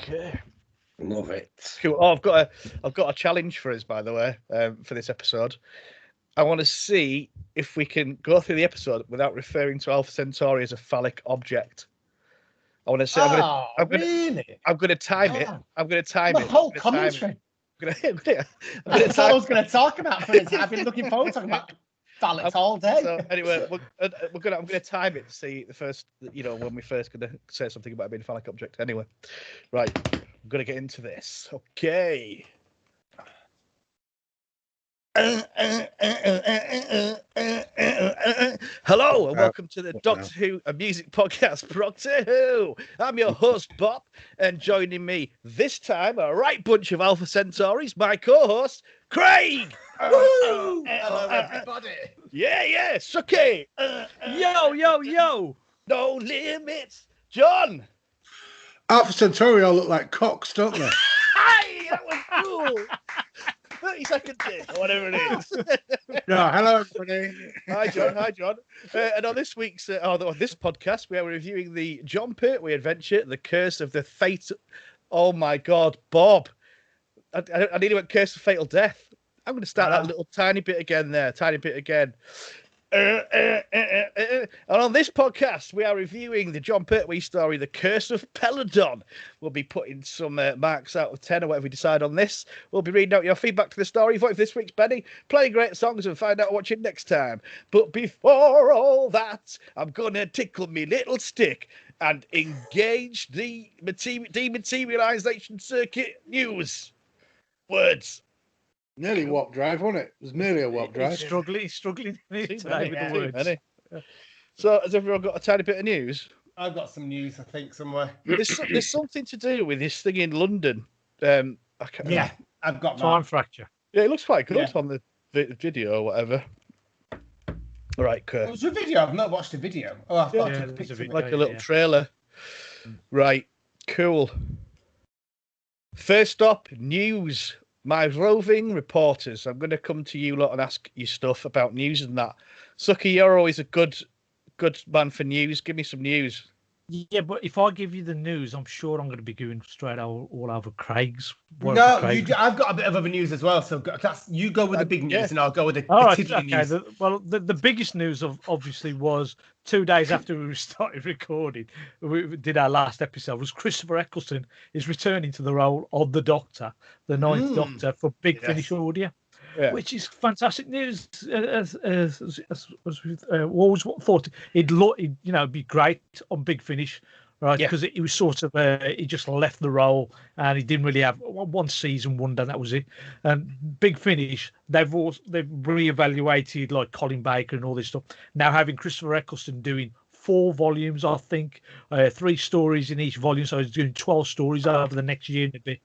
Okay. Love it. Cool. Oh, I've got a challenge for us, by the way, for this episode. I want to see if we can go through the episode without referring to Alpha Centauri as a phallic object. I want to say, really? I'm going to time it. I'm going to time The it. whole commentary. That's what I was going to talk about. I've been looking forward to talking about phallics all day. So anyway, I'm going to time it to see the first, when we first going to say something about being a phallic object. Anyway, right, I'm going to get into this. Okay. Hello and welcome to the Doctor Who, a music podcast, Progtor Who. I'm your host, Bob, and joining me this time, a right bunch of Alpha Centauris, my co-host, Craig. Hello, everybody. Yeah, Suky. Yo. No limits, John. Alpha Centauri all look like cocks, don't they? Hey, that was cool. 30 seconds in, or whatever it is. No, hello, everybody. Hi, John. And on this week's, on this podcast, we are reviewing the John Pertwee adventure, The Curse of the Fatal... Oh, my God, Bob. I nearly went Curse of Fatal Death. I'm going to start that little tiny bit again there. And on this podcast, we are reviewing the John Pertwee story, The Curse of Peladon. We'll be putting some marks out of 10 or whatever we decide on this. We'll be reading out your feedback to the story, vote for this week's Benni, playing great songs, and find out what you next time. But before all that, I'm going to tickle me little stick and engage the dematerialization circuit news. Words. Nearly warp drive, wasn't it? It was nearly a warp drive. Struggling today with the words. So, has everyone got a tiny bit of news? I've got some news, I think, somewhere. There's something to do with this thing in London. I can't remember. I've got Time fracture. Yeah, it looks quite good on the video or whatever. All right, Kurt. It was a video. I've not watched the video. Oh, I've got a picture. Like a little trailer. Right, cool. First up, news. My roving reporters. I'm going to come to you lot and ask you stuff about news and that. Suky, you're always a good man for news. Give me some news. Yeah, but if I give you the news, I'm sure I'm going to be going straight all over Craig's. I've got a bit of other news as well. So you go with the big news, and I'll go with the tiddly news. The biggest news obviously was 2 days after we started recording, we did our last episode, was Christopher Eccleston is returning to the role of the Doctor, the Ninth Doctor, for Big Finish audio. Yeah. Which is fantastic news. As we always thought, it'd be great on Big Finish, right? Because it was sort of he just left the role and he didn't really have one season wonder. That was it. And Big Finish, they've reevaluated like Colin Baker and all this stuff. Now having Christopher Eccleston doing 4 volumes, I think, 3 stories in each volume, so he's doing 12 stories over the next year and a bit.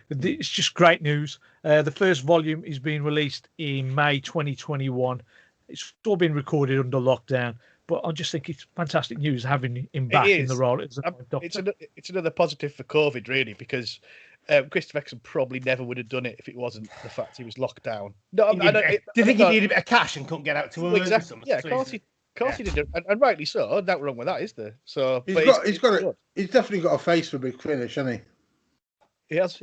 It's just great news. The first volume is being released in May 2021. It's all been recorded under lockdown, but I just think it's fantastic news having him back in the role. It's another positive for COVID, really, because Christopher Eccleston probably never would have done it if it wasn't the fact he was locked down. No, do you think he needed a bit of cash and couldn't get out to work? Exactly. Yeah, of course he did, and rightly so. Nothing wrong with that, is there? So he's definitely got a face for Big Finish, hasn't he? He has.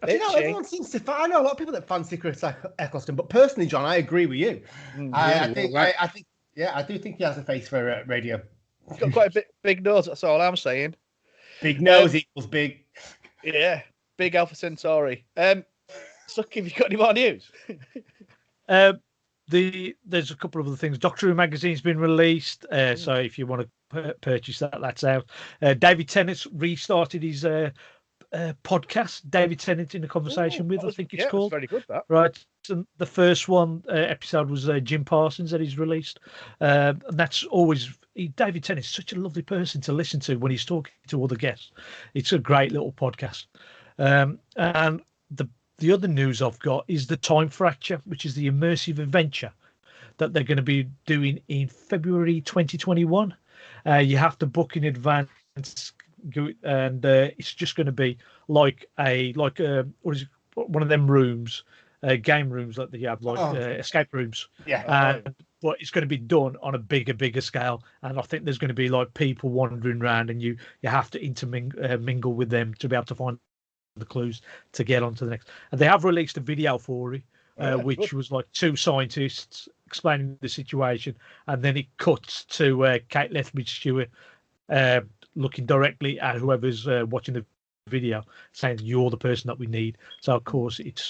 Everyone seems to. I know a lot of people that fancy Chris Eccleston, but personally, John, I agree with you. I do think he has a face for radio. He's got quite a big nose. That's all I'm saying. Big nose equals big. Yeah, big Alpha Centauri. Sucky, have you got any more news? There's a couple of other things. Doctor Who magazine's been released, so if you want to purchase that's out. David Tennant's restarted his podcast. David Tennant in a Conversation with, I think it's called. Very good, that. Right. So the first episode was Jim Parsons that he's released, and that's always David Tennant's such a lovely person to listen to when he's talking to other guests. It's a great little podcast, and the other news I've got is the Time Fracture, which is the immersive adventure that they're going to be doing in February 2021. You have to book in advance, and it's just going to be like what is it, one of them rooms, game rooms that they have, escape rooms. Yeah. but it's going to be done on a bigger scale. And I think there's going to be like people wandering around, and you have to mingle with them to be able to find the clues to get on to the next. And they have released a video for it, which was like two scientists explaining the situation, and then it cuts to Kate Lethbridge-Stewart looking directly at whoever's watching the video, saying you're the person that we need. So of course it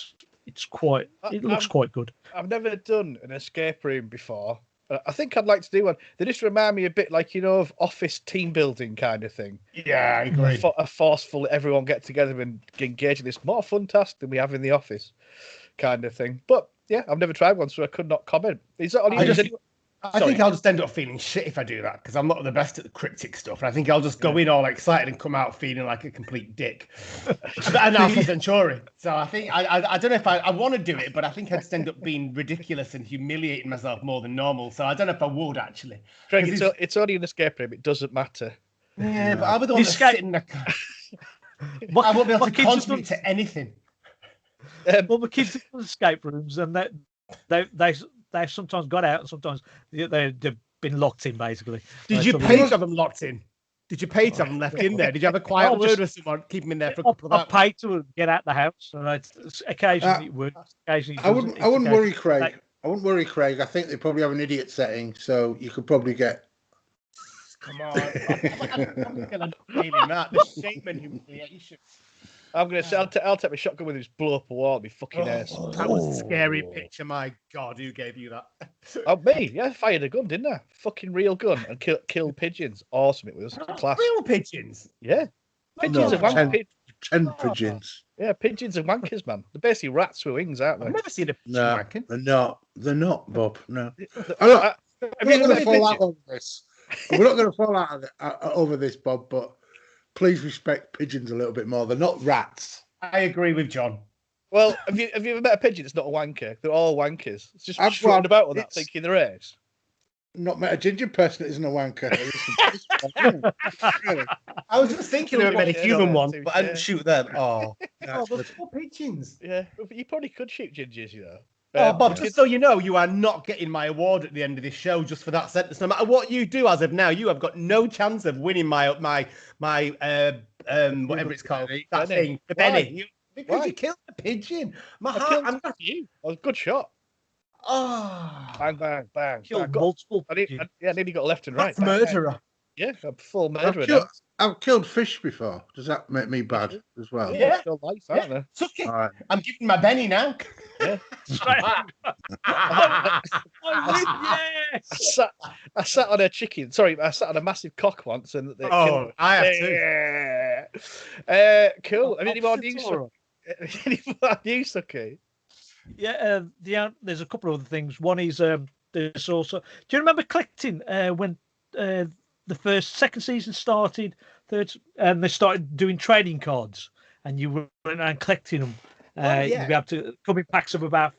looks quite good. I've never done an escape room before. I think I'd like to do one. They just remind me a bit like, of office team building kind of thing. Yeah, I agree. A forceful, everyone get together and engage in this more fun task than we have in the office kind of thing. But yeah, I've never tried one, so I could not comment. Is that only I think I'll just end up feeling shit if I do that, because I'm not the best at the cryptic stuff. And I think I'll just go in all excited and come out feeling like a complete dick. And Alpha Centauri. So I think, I don't know if I want to do it, but I think I'd just end up being ridiculous and humiliating myself more than normal. So I don't know if I would, actually. Craig, it's only an escape room. It doesn't matter. Yeah, but I would want to sit in the car. I won't be able to contribute to anything. Well, the kids in escape rooms, and they've sometimes got out, and sometimes they've been locked in, basically. Did you pay to have them locked in? Did you pay to have them left in there? Did you have a quiet word with someone, keep them in there for a couple of hours? I paid to get out the house. And occasionally it would. Occasionally I wouldn't worry, Craig. I wouldn't worry, Craig. I think they probably have an idiot setting, so you could probably get. Come on. I'm going to that. The shame and humiliation. I'm going to say, I'll take my shotgun with him, just blow up a wall, be fucking ass. That was a scary picture. My God, who gave you that? Oh, me. Yeah, I fired a gun, didn't I? Fucking real gun, and killed pigeons. Awesome, it was. Class. Real pigeons? Yeah. Pigeons and wankers. 10 pigeons. Yeah, pigeons and wankers, man. They're basically rats with wings, aren't they? I've never seen a pigeon wanking. They're not. They're not, Bob. No. We're not going to fall out over this. We're not going to fall out over this, Bob, but please respect pigeons a little bit more. They're not rats. I agree with John. Well, have you ever met a pigeon that's not a wanker? They're all wankers. It's just strutting about with that, thinking they're airs. Not met a ginger person that isn't a wanker. I was just thinking of a human one, but I didn't shoot them. Oh, those poor pigeons. Yeah, but you probably could shoot gingers, Bob, just so you know, you are not getting my award at the end of this show just for that sentence. No matter what you do as of now, you have got no chance of winning my whatever it's called. That thing, the Benni. Because you killed the pigeon. I'm not you. I was a good shot. Oh, bang, bang, bang. Killed multiple. I nearly got left and right. That's murderer. Yeah, I'm full murderer. I've killed fish before. Does that make me bad as well? Yeah, still life, aren't they? Suky. Right. I'm giving my Benni now. Yeah. I sat on a chicken. Sorry, I sat on a massive cock once, and I have too. Cool. Have any more news? Any more news, Suky? Yeah, there's a couple of other things. One is there's also. Do you remember collecting when the second season started, and they started doing trading cards, and you were around collecting them. You'd be able to come in packs of about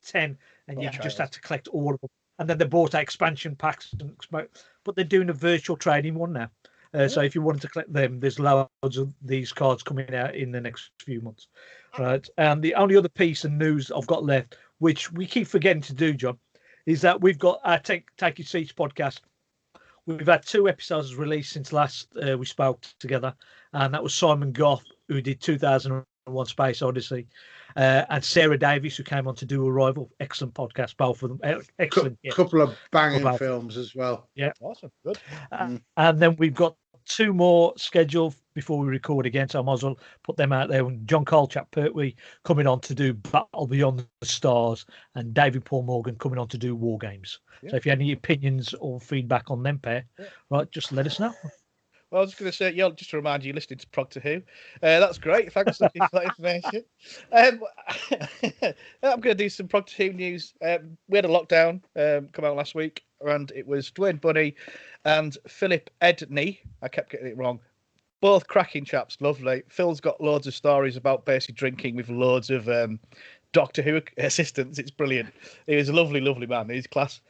10, and you just had to collect all of them. And then they bought out expansion packs, but they're doing a virtual trading one now. So if you wanted to collect them, there's loads of these cards coming out in the next few months. Right. And the only other piece of news I've got left, which we keep forgetting to do, John, is that we've got our Take Your Seats podcast. We've had 2 episodes released since last we spoke together, and that was Simon Goff, who did 2001 Space Odyssey, and Sarah Davies, who came on to do Arrival. Excellent podcast, both of them. Excellent. Couple of banging films as well. Yeah. Awesome. Good. And then we've got 2 more scheduled before we record again, so I might as well put them out there. John Pertwee coming on to do Battle Beyond the Stars, and David Paul Morgan coming on to do War Games. Yeah. So if you have any opinions or feedback on them pair, right, just let us know. Well, I was just going to say, just to remind you, listening to Progtor Who. That's great. Thanks for that information. I'm going to do some Progtor Who news. We had a lockdown come out last week, and it was Dwayne Bunny and Philip Edney. I kept getting it wrong. Both cracking chaps, lovely. Phil's got loads of stories about basically drinking with loads of Doctor Who assistants. It's brilliant. He was a lovely, lovely man. He's class.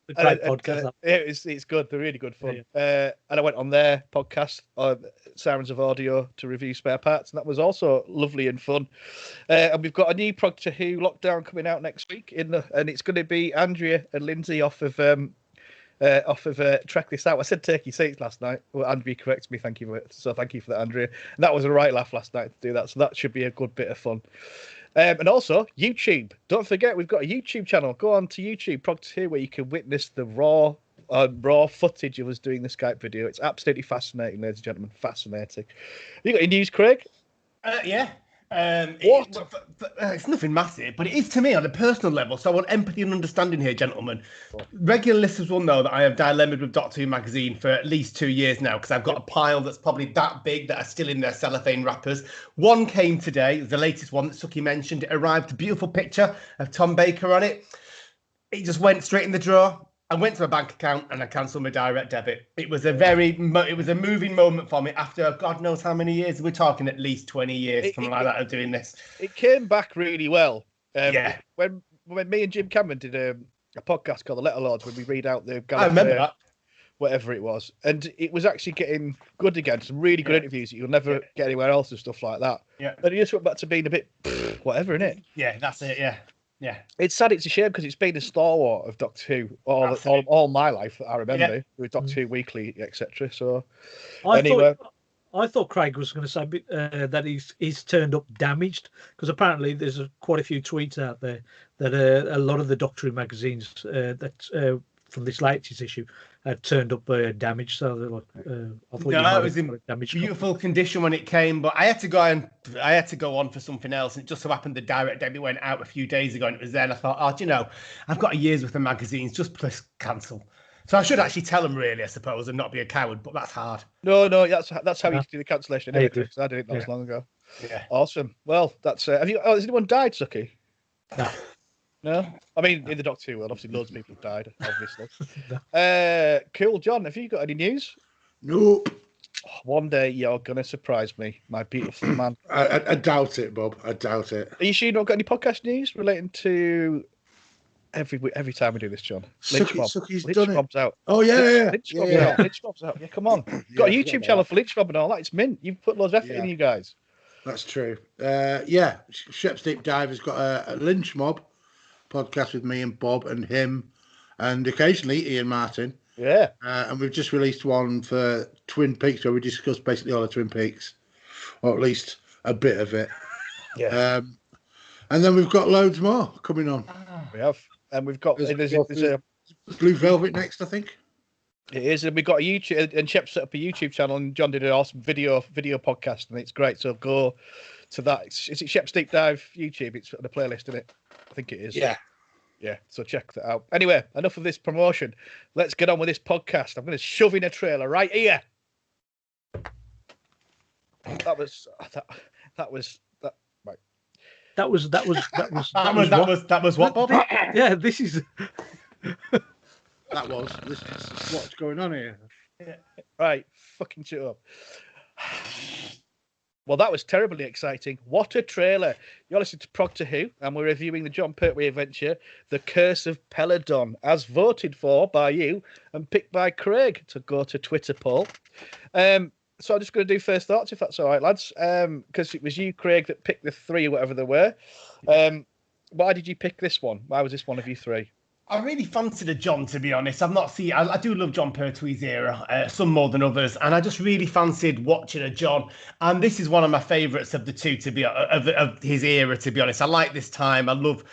a great podcast. It's good. They're really good fun. And I went on their podcast, Sirens of Audio, to review spare parts, and that was also lovely and fun. And we've got a new Progtor Who lockdown coming out next week, and it's going to be Andrea and Lindsay off of Track This Out. I said Turkey Saints last night. Well, Andrea corrects me. Thank you for that, Andrea. And that was a right laugh last night to do that. So that should be a good bit of fun. And also YouTube. Don't forget, we've got a YouTube channel. Go on to YouTube, Progtor Who, where you can witness the raw footage of us doing the Skype video. It's absolutely fascinating, ladies and gentlemen. Fascinating. Have you got any news, Craig? Yeah. What? It's nothing massive, but it is to me on a personal level. So I want empathy and understanding here, gentlemen. Regular listeners will know that I have dilemmaed with Doctor Who magazine for at least 2 years now, because I've got a pile that's probably that big that are still in their cellophane wrappers. One came today, the latest one that Suky mentioned. It arrived, a beautiful picture of Tom Baker on it. It just went straight in the drawer. I went to my bank account and I cancelled my direct debit. It was a moving moment for me after God knows how many years. We're talking at least 20 years, something like that, of doing this. It came back really well. When me and Jim Cameron did a podcast called The Letter Lords, when we read out the I remember that. Whatever it was. And it was actually getting good again. Some really good interviews that you'll never get anywhere else and stuff like that. Yeah. And it just went back to being a bit whatever, innit? Yeah, that's it, yeah. Yeah, it's sad. It's a shame because it's been a stalwart of Doctor Who all my life. I remember with Doctor Who Weekly, etc. So, I thought Craig was going to say that he's turned up damaged, because apparently there's quite a few tweets out there that a lot of the Doctor Who magazines from this latest issue had turned up damaged. So they're like, I thought it was in beautiful condition when it came, but I had to go on for something else, and it just so happened the direct debit went out a few days ago, and it was there. And I thought, I've got a year's worth of magazines, just press cancel. So I should actually tell them, really, I suppose, and not be a coward, but that's hard. No, that's how you do the cancellation. Anyway, because I did it not as long ago. Yeah, awesome. Well, that's. Has anyone died, Suky? No, I mean in the Doctor Who world, obviously loads of people have died. Obviously, cool. John, have you got any news? Nope. One day you're gonna surprise me, my beautiful man. I doubt it, Bob. I doubt it. Are you sure you not got any podcast news relating to every time we do this, John? Suky's done Bob's it. out. Oh yeah, Lynch Bob's out. Yeah, come on. Got a YouTube channel for Lynch Bob and all that. It's mint. You've put loads of effort in, you guys. That's true. Shep's Deep Dive has got a Lynch Mob podcast with me and Bob and him, and occasionally Ian Martin. Yeah. And we've just released one for Twin Peaks where we discussed basically all the Twin Peaks, or at least a bit of it. Yeah. And then we've got loads more coming on. We have, and we've got there's a Blue Velvet next, I think. It is, and we've got a YouTube, and Shep set up a YouTube channel, and John did an awesome video podcast, and it's great. So go to that. Is it Shep's Deep Dive YouTube? It's on the playlist, isn't it? I think it is. Yeah. So check that out. Anyway, enough of this promotion. Let's get on with this podcast. I'm going to shove in a trailer right here. That was what, Bob? Yeah, this is. This is what's going on here. Yeah. Right, fucking shut up. Well, that was terribly exciting. What a trailer. You're listening to Progtor Who, and we're reviewing the John Pertwee adventure, The Curse of Peladon, as voted for by you and picked by Craig to go to Twitter poll. So I'm just going to do first thoughts, if that's all right, lads, because it was you, Craig, that picked the three or whatever they were. Why did you pick this one? Why was this one of you three? I really fancied a John, to be honest. I do love John Pertwee's era, some more than others, and I just really fancied watching a John. And this is one of my favourites of the two, of his era, to be honest. I like this time. I love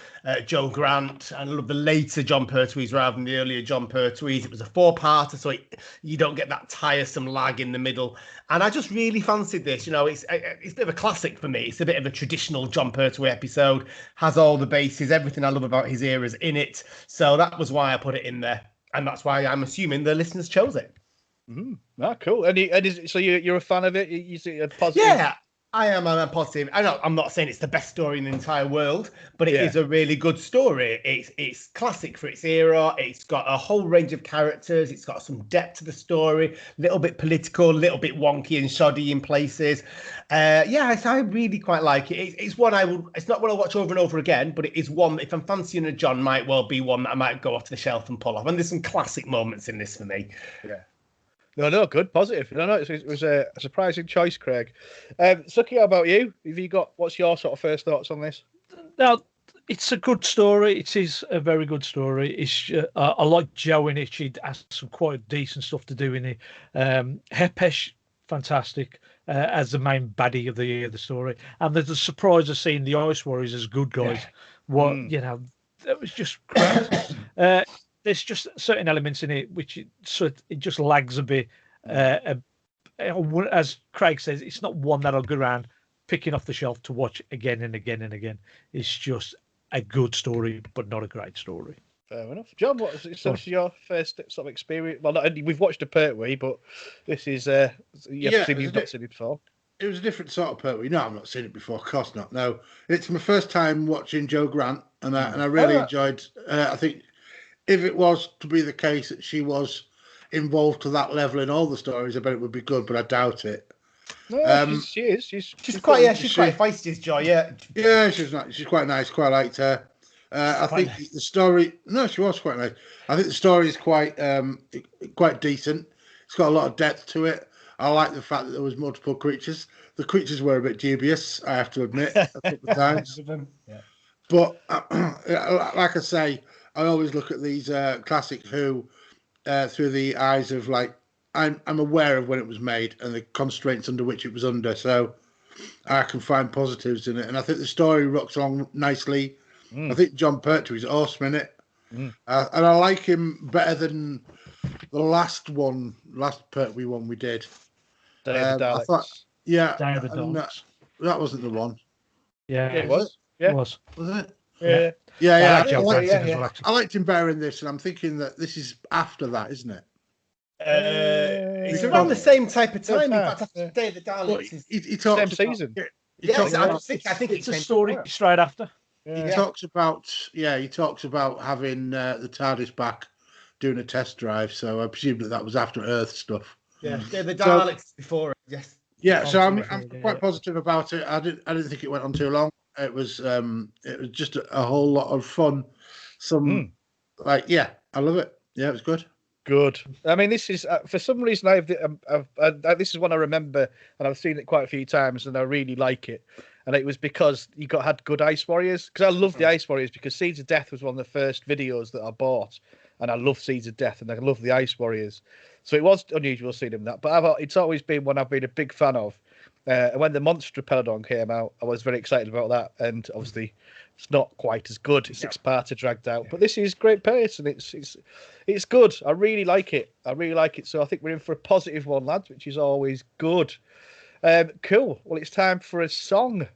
Joe Grant, and I love the later John Pertwees rather than the earlier John Pertwees. It was a 4-parter, so you don't get that tiresome lag in the middle. And I just really fancied this. It's a bit of a classic for me. It's a bit of a traditional John Pertwee episode. Has all the bases, everything I love about his era is in it. So that was why I put it in there, and that's why I'm assuming the listeners chose it. Cool. And so you're a fan of it? You see a positive? Yeah, I'm positive. I'm not saying it's the best story in the entire world, but it is a really good story. It's classic for its era. It's got a whole range of characters. It's got some depth to the story. A little bit political, a little bit wonky and shoddy in places. I really quite like it. It's one I will. It's not one I'll watch over and over again, but it is one. If I'm fancying a John, might well be one that I might go off the shelf and pull off. And there's some classic moments in this for me. Yeah. No, good, positive. No, it was a surprising choice, Craig. Suky, how about you? What's your sort of first thoughts on this? Now, it's a good story. It is a very good story. It's I like Jo in it. She has some quite decent stuff to do in it. Hepesh, fantastic as the main baddie of the story. And there's a surprise of seeing the Ice Warriors as good guys. It was just great. There's just certain elements in it which it just lags a bit. As Craig says, it's not one that I'll go around picking off the shelf to watch again and again and again. It's just a good story, but not a great story. Fair enough. John, what's your first sort of experience? Well, not only we've watched a Pertwee, but this is you've not seen it before. It was a different sort of Pertwee. No, I've not seen it before. Of course not. No, it's my first time watching Jo Grant, and I really enjoyed. I think if it was to be the case that she was involved to that level in all the stories, I bet it would be good, but I doubt it. No, she is. She's quite feisty as Jo. Yeah, she's quite nice. Quite liked her. I think the story. No, she was quite nice. I think the story is quite decent. It's got a lot of depth to it. I like the fact that there was multiple creatures. The creatures were a bit dubious, I have to admit, a couple of times. But like I say, I always look at these classic Who through the eyes of I'm aware of when it was made and the constraints under which it was under, so I can find positives in it. And I think the story rocks along nicely. I think John Pertwee is awesome in it, and I like him better than the last Pertwee one we did. I thought, that wasn't the one. Yeah, it was. Yeah, it was. Wasn't it? Yeah. I liked him better in this, and I'm thinking that this is after that, isn't it? It's around the same type of time. In fact, after Day of the Daleks, he talks same about, season. I think it's a story straight after. He talks about having the TARDIS back, doing a test drive. So I presume that was after Earth stuff. Yeah, the Daleks before it. Yes. Yeah, so I'm quite positive about it. I didn't think it went on too long. It was just a whole lot of fun. I love it. Yeah, it was good. Good. I mean, this is for some reason this is one I remember, and I've seen it quite a few times, and I really like it. And it was because had good Ice Warriors. Because I love the Ice Warriors, because Seeds of Death was one of the first videos that I bought, and I love Seeds of Death, and I love the Ice Warriors. So it was unusual seeing them that, but it's always been one I've been a big fan of. And when the Monster Peladon came out, I was very excited about that. And obviously, it's not quite as good. It's 6-parter dragged out, but this is great pace, and it's good. I really like it. So I think we're in for a positive one, lads, which is always good. Cool. Well, it's time for a song.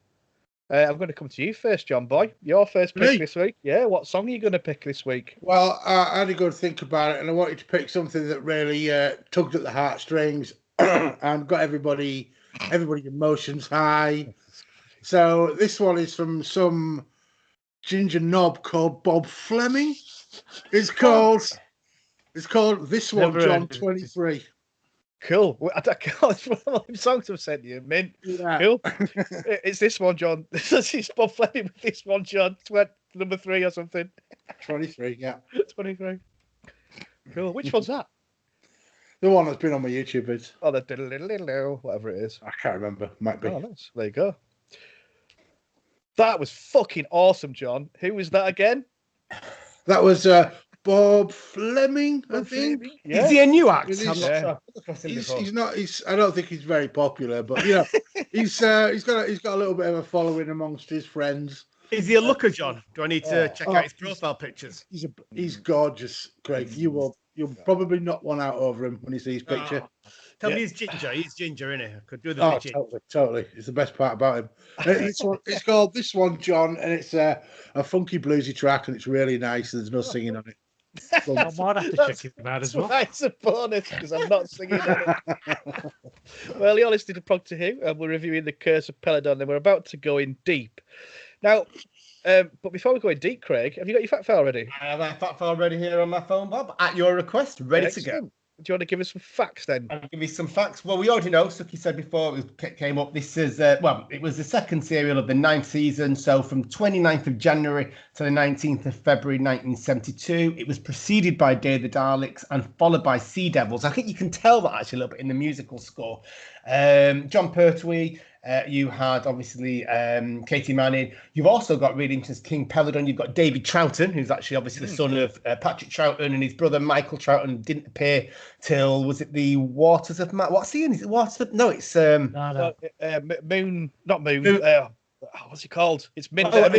I'm going to come to you first, John Boy. Your first pick this week. Yeah, what song are you going to pick this week? Well, I had a good think about it, and I wanted to pick something that really tugged at the heartstrings and got everybody's emotions high. So this one is from some ginger knob called Bob Fleming. It's called This One, John 23. Cool. It's one of the songs I've sent you, Mint. Yeah. Cool. It's this one, John. It's Bob Fleming with this one, John. Number 3 or something. 23, yeah. 23. Cool. Which one's that? The one that's been on my YouTube vids. Oh, the diddle whatever it is. I can't remember. Might be. Oh, nice. There you go. That was fucking awesome, John. Who was that again? That was Bob Fleming, I think. Yeah. Is he a new act? He's, I'm not sure. He's not. I don't think he's very popular, but he's got a little bit of a following amongst his friends. Is he a looker, John? Do I need to check out his profile pictures? He's gorgeous, Craig. You'll probably knock one out over him when you see his picture. Tell me he's ginger. He's ginger, isn't he? I could do the totally. It's the best part about him. It's called This One, John, and it's a funky bluesy track, and it's really nice. There's no singing on it. I might have to check him out as well. Why it's a bonus because I'm not singing on it. Well, you're listening to Progtor Who, and we're reviewing the Curse of Peladon, and we're about to go in deep. Now, but before we go in deep, Craig, have you got your fact file ready? I have that fact file ready here on my phone, Bob. At your request, ready to go. Do you want to give us some facts then? I'll give you some facts. Well, we already know, Suky said before it came up, this is, it was the second serial of the 9th season. So from 29th of January to the 19th of February 1972, it was preceded by Day of the Daleks and followed by Sea Devils. I think you can tell that actually a little bit in the musical score. John Pertwee, you had obviously Katie Manning. You've also got really interesting King Peladon. You've got David Troughton, who's actually obviously the son of Patrick Troughton, and his brother Michael Troughton didn't appear till, was it the Waters of What's he in? Is it Waters of? No, it's Moon, not Moon. What's it called? It's Midnight.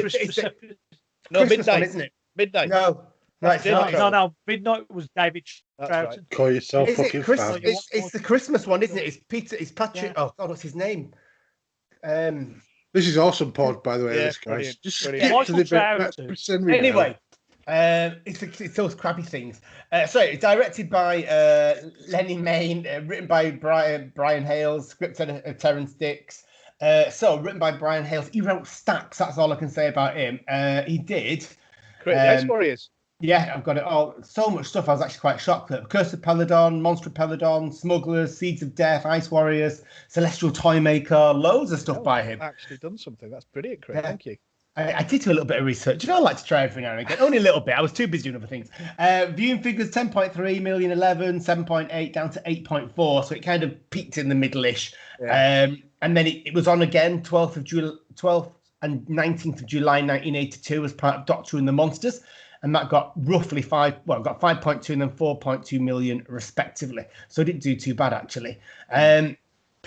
No, Midnight, one, isn't it? Midnight. No, it's not. No. Midnight was David Troughton. Right. Call yourself Is fucking it Chris? fan. It's the Christmas one, isn't it? It's Patrick. Yeah. Oh God, what's his name? This is awesome pod, by the way. Yeah, This guys. brilliant, Just brilliant. skip to the Troughton. bit. Send me Anyway, it's those crappy things. So it's directed by Lenny Main, written by Brian Hales, script of Terrence Dix. So written by Brian Hales. He wrote stacks. That's all I can say about him. He did. Great, Ice Warriors. Yeah, I've got it all. So much stuff. I was actually quite shocked at. Curse of Peladon, Monster of Peladon, Smugglers, Seeds of Death, Ice Warriors, Celestial Toymaker, loads of stuff by him. Actually done something. That's brilliant, Craig. Yeah. Thank you. I did do a little bit of research. You know, I like to try every now and again. Only a little bit. I was too busy doing other things. Viewing figures 10.3 million, 11, 7.8, down to 8.4. So it kind of peaked in the middle-ish. Yeah. And then it was on again 12th and 19th of July 1982 as part of Doctor Who and the Monsters. And that got roughly got 5.2 and then 4.2 million respectively. So it didn't do too bad, actually.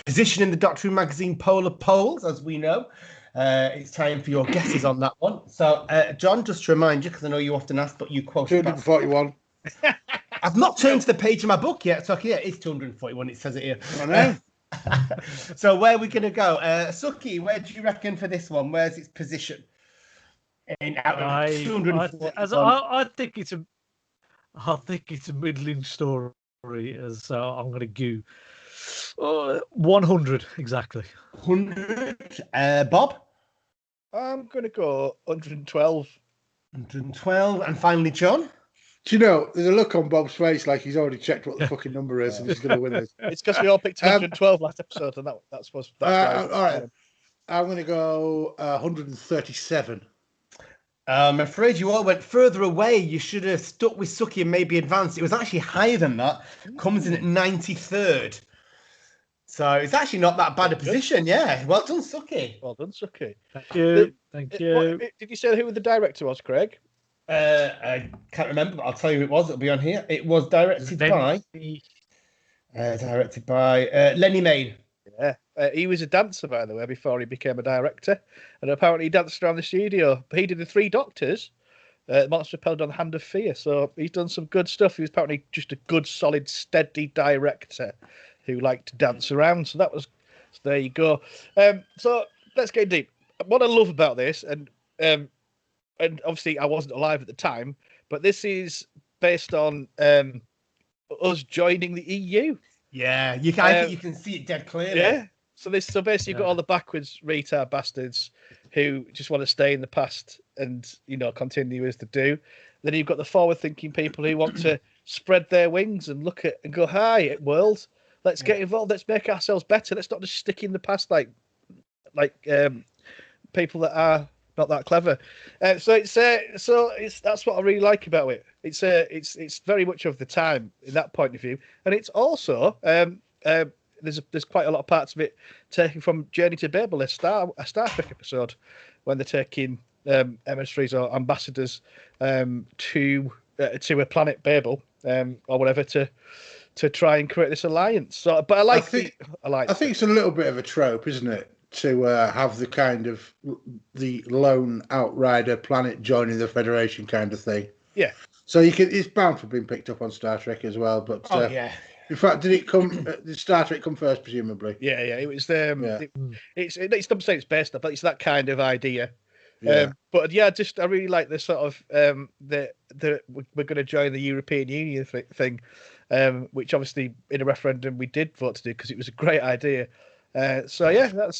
Position in the Doctor Who magazine Polar Polls, as we know. It's time for your guesses on that one. So, John, just to remind you, because I know you often ask, but you quoted 241. I've not turned to the page of my book yet. So, yeah, it's 241. It says it here. I know. So, where are we going to go? Suky, where do you reckon for this one? Where's its position? I think it's a middling story. So I'm going to go 100 exactly. 100. Bob? I'm going to go 112. 112. And finally, John? Do you know, there's a look on Bob's face like he's already checked what the fucking number is and he's going to win this. It's because we all picked 112 last episode, and that's right. All right. I'm going to go 137. I'm afraid you all went further away. You should have stuck with Suky and maybe advanced. It was actually higher than that. Comes in at 93rd. So it's actually not that bad a position. Yeah. Well done, Suky. Well done, Suky. Thank you. Thank you. Did you say who the director was, Craig? I can't remember, but I'll tell you who it was. It'll be on here. It was directed by Lenny Main. Yeah. He was a dancer, by the way, before he became a director. And apparently he danced around the studio. But he did the Three Doctors, Monster of Peladon, Hand of Fear. So he's done some good stuff. He was apparently just a good, solid, steady director who liked to dance around. So there you go. So let's get deep. What I love about this, and obviously I wasn't alive at the time, but this is based on us joining the EU. Yeah, I think you can see it dead clearly. Yeah. So basically you've got all the backwards retard bastards who just want to stay in the past and, continue as they do. Then you've got the forward-thinking people who want to spread their wings and look at and go, "Hi, world, let's get involved. Let's make ourselves better. Let's not just stick in the past like people that are not that clever." So that's what I really like about it. It's very much of the time in that point of view, and it's also there's quite a lot of parts of it taken from Journey to Babel, a Star Trek episode, when they're taking emissaries or ambassadors to a planet Babel or whatever to try and create this alliance. So, but I think it's a little bit of a trope, isn't it, to have the kind of the lone outrider planet joining the Federation kind of thing. Yeah. So it's bound for being picked up on Star Trek as well. But yeah. In fact, did it come? Did Star Trek come first, presumably? Yeah. It was it's not saying it's based on, but it's that kind of idea. Yeah. But yeah, I really like the sort of we're going to join the European Union thing, which obviously in a referendum we did vote to do because it was a great idea. So yeah, that's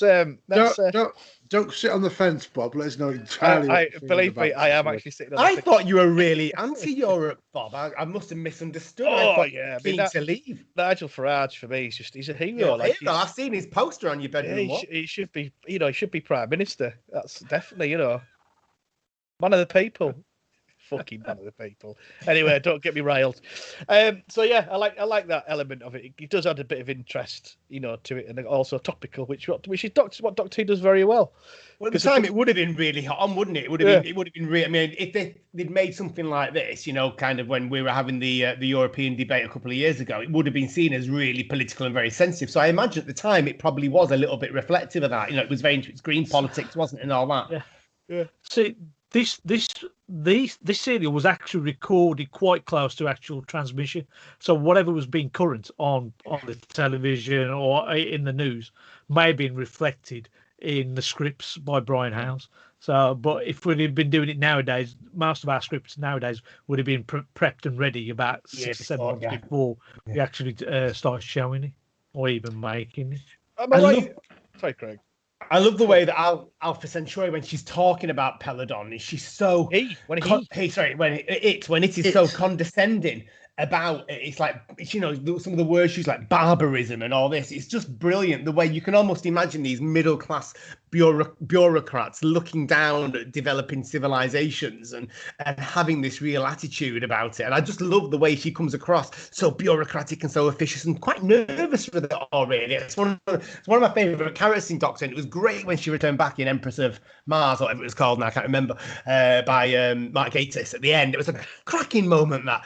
Don't sit on the fence, Bob. Let us know entirely what you feel believe about me, I am actually sitting on the I fence. thought you were really anti-Europe, Bob. I must have misunderstood. I Oh thought yeah, you were keen to leave. Nigel Farage for me, he's a hero. You're a Like hero. I've seen his poster on your bedroom wall. he should be, he should be prime minister. That's definitely, man of the people. Fucking man of the people. Anyway, don't get me riled. So yeah, I like that element of it. It does add a bit of interest, to it, and also topical, which is what Doctor Who does very well. Well, at the time, it would have been really hot on, wouldn't it? It would have been really. I mean, if they'd made something like this, kind of when we were having the European debate a couple of years ago, it would have been seen as really political and very sensitive. So I imagine at the time it probably was a little bit reflective of that. It was very into its green politics, wasn't it, and all that. Yeah. See, this serial was actually recorded quite close to actual transmission. So whatever was being current on the television or in the news may have been reflected in the scripts by Brian Howes. So, but if we'd been doing it nowadays, most of our scripts nowadays would have been prepped and ready about 6 or 7 months before we actually start showing it or even making it. Sorry, Craig. I love the way that Alpha Centauri, when she's talking about Peladon, she's so when it is so condescending about it. It's like, some of the words she's like barbarism and all this. It's just brilliant the way you can almost imagine these middle class bureaucrats looking down at developing civilizations and having this real attitude about it. And I just love the way she comes across so bureaucratic and so officious and quite nervous with it already. It's one of my favorite characters in Doctor, and it was great when she returned back in Empress of Mars, or whatever it was called now, I can't remember, by Mark Gatiss at the end. It was a cracking moment, that.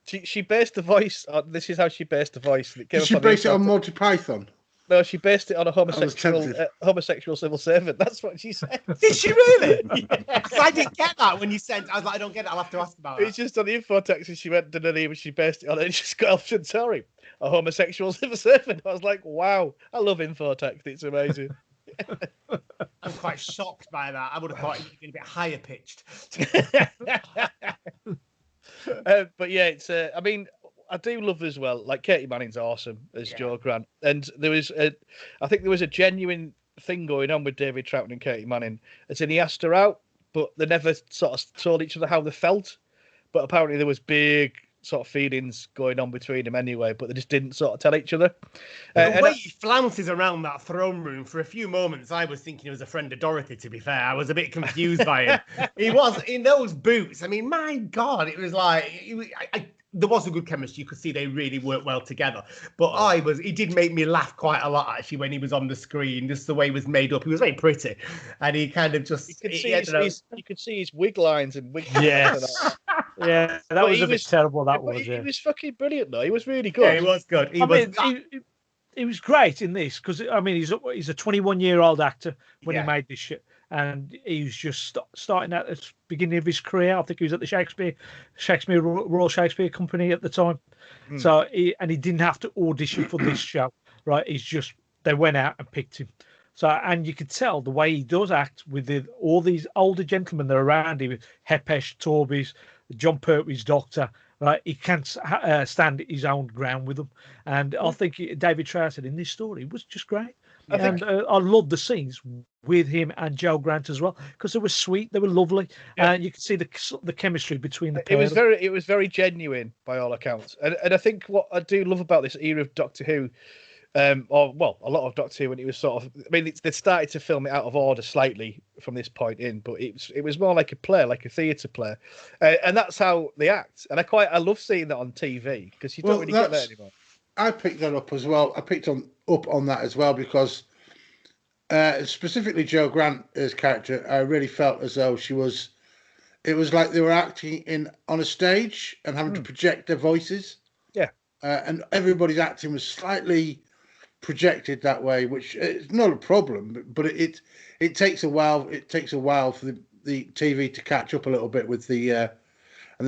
She based the voice on, this is how she based the voice. Did she base it on Monty Python? No, she based it on a homosexual civil servant. That's what she said. Did she really? Because I didn't get that when you sent. I was like, I don't get it. I'll have to ask about it. It's just on the info text, and she went to the name and she based it on it, and she's got Alpha Centauri, a homosexual civil servant. I was like, wow, I love info text. It's amazing. I'm quite shocked by that. I would have thought it would have been a bit higher pitched. But yeah, it's. I mean, I do love as well. Like Katie Manning's awesome as Jo Grant, and I think there was a genuine thing going on with David Troughton and Katie Manning. As in, he asked her out, but they never sort of told each other how they felt. But apparently, there was big sort of feelings going on between them anyway. But they just didn't sort of tell each other. The way he flounces around that throne room for a few moments, I was thinking he was a friend of Dorothy. To be fair, I was a bit confused by him. He was in those boots. I mean, my God, it was like there was a good chemistry. You could see they really worked well together. But he did make me laugh quite a lot actually when he was on the screen. Just the way he was made up. He was very pretty, and he kind of just. You could see his wig lines and wig. Yes. Yeah, that was a bit terrible. He was fucking brilliant though. He was really good. Yeah, he was good. He was great in this because I mean he's a 21-year-old actor when he made this shit. And he was just starting at the beginning of his career. I think he was at the Royal Shakespeare Company at the time. So he didn't have to audition for this show, right? They went out and picked him. So, and you could tell the way he does act with all these older gentlemen that are around him, Hepesh, Torbis, John Pertwee's Doctor, right? He can't stand his own ground with them. And I think David Troughton in this story was just great. I loved the scenes with him and Jo Grant as well because they were sweet, they were lovely, and you could see the chemistry between the pair. It was very genuine by all accounts, and I think what I do love about this era of Doctor Who, a lot of Doctor Who, when it was sort of, I mean, they started to film it out of order slightly from this point in, but it was more like a play, like a theatre play, and that's how they act, and I love seeing that on TV because you don't really get that anymore. I picked that up as well. I picked up on that as well because specifically Jo Grant's character, I really felt as though it was like they were acting on a stage and having to project their voices. Yeah. And everybody's acting was slightly projected that way, which is not a problem, but it takes a while. It takes a while for the TV to catch up a little bit with the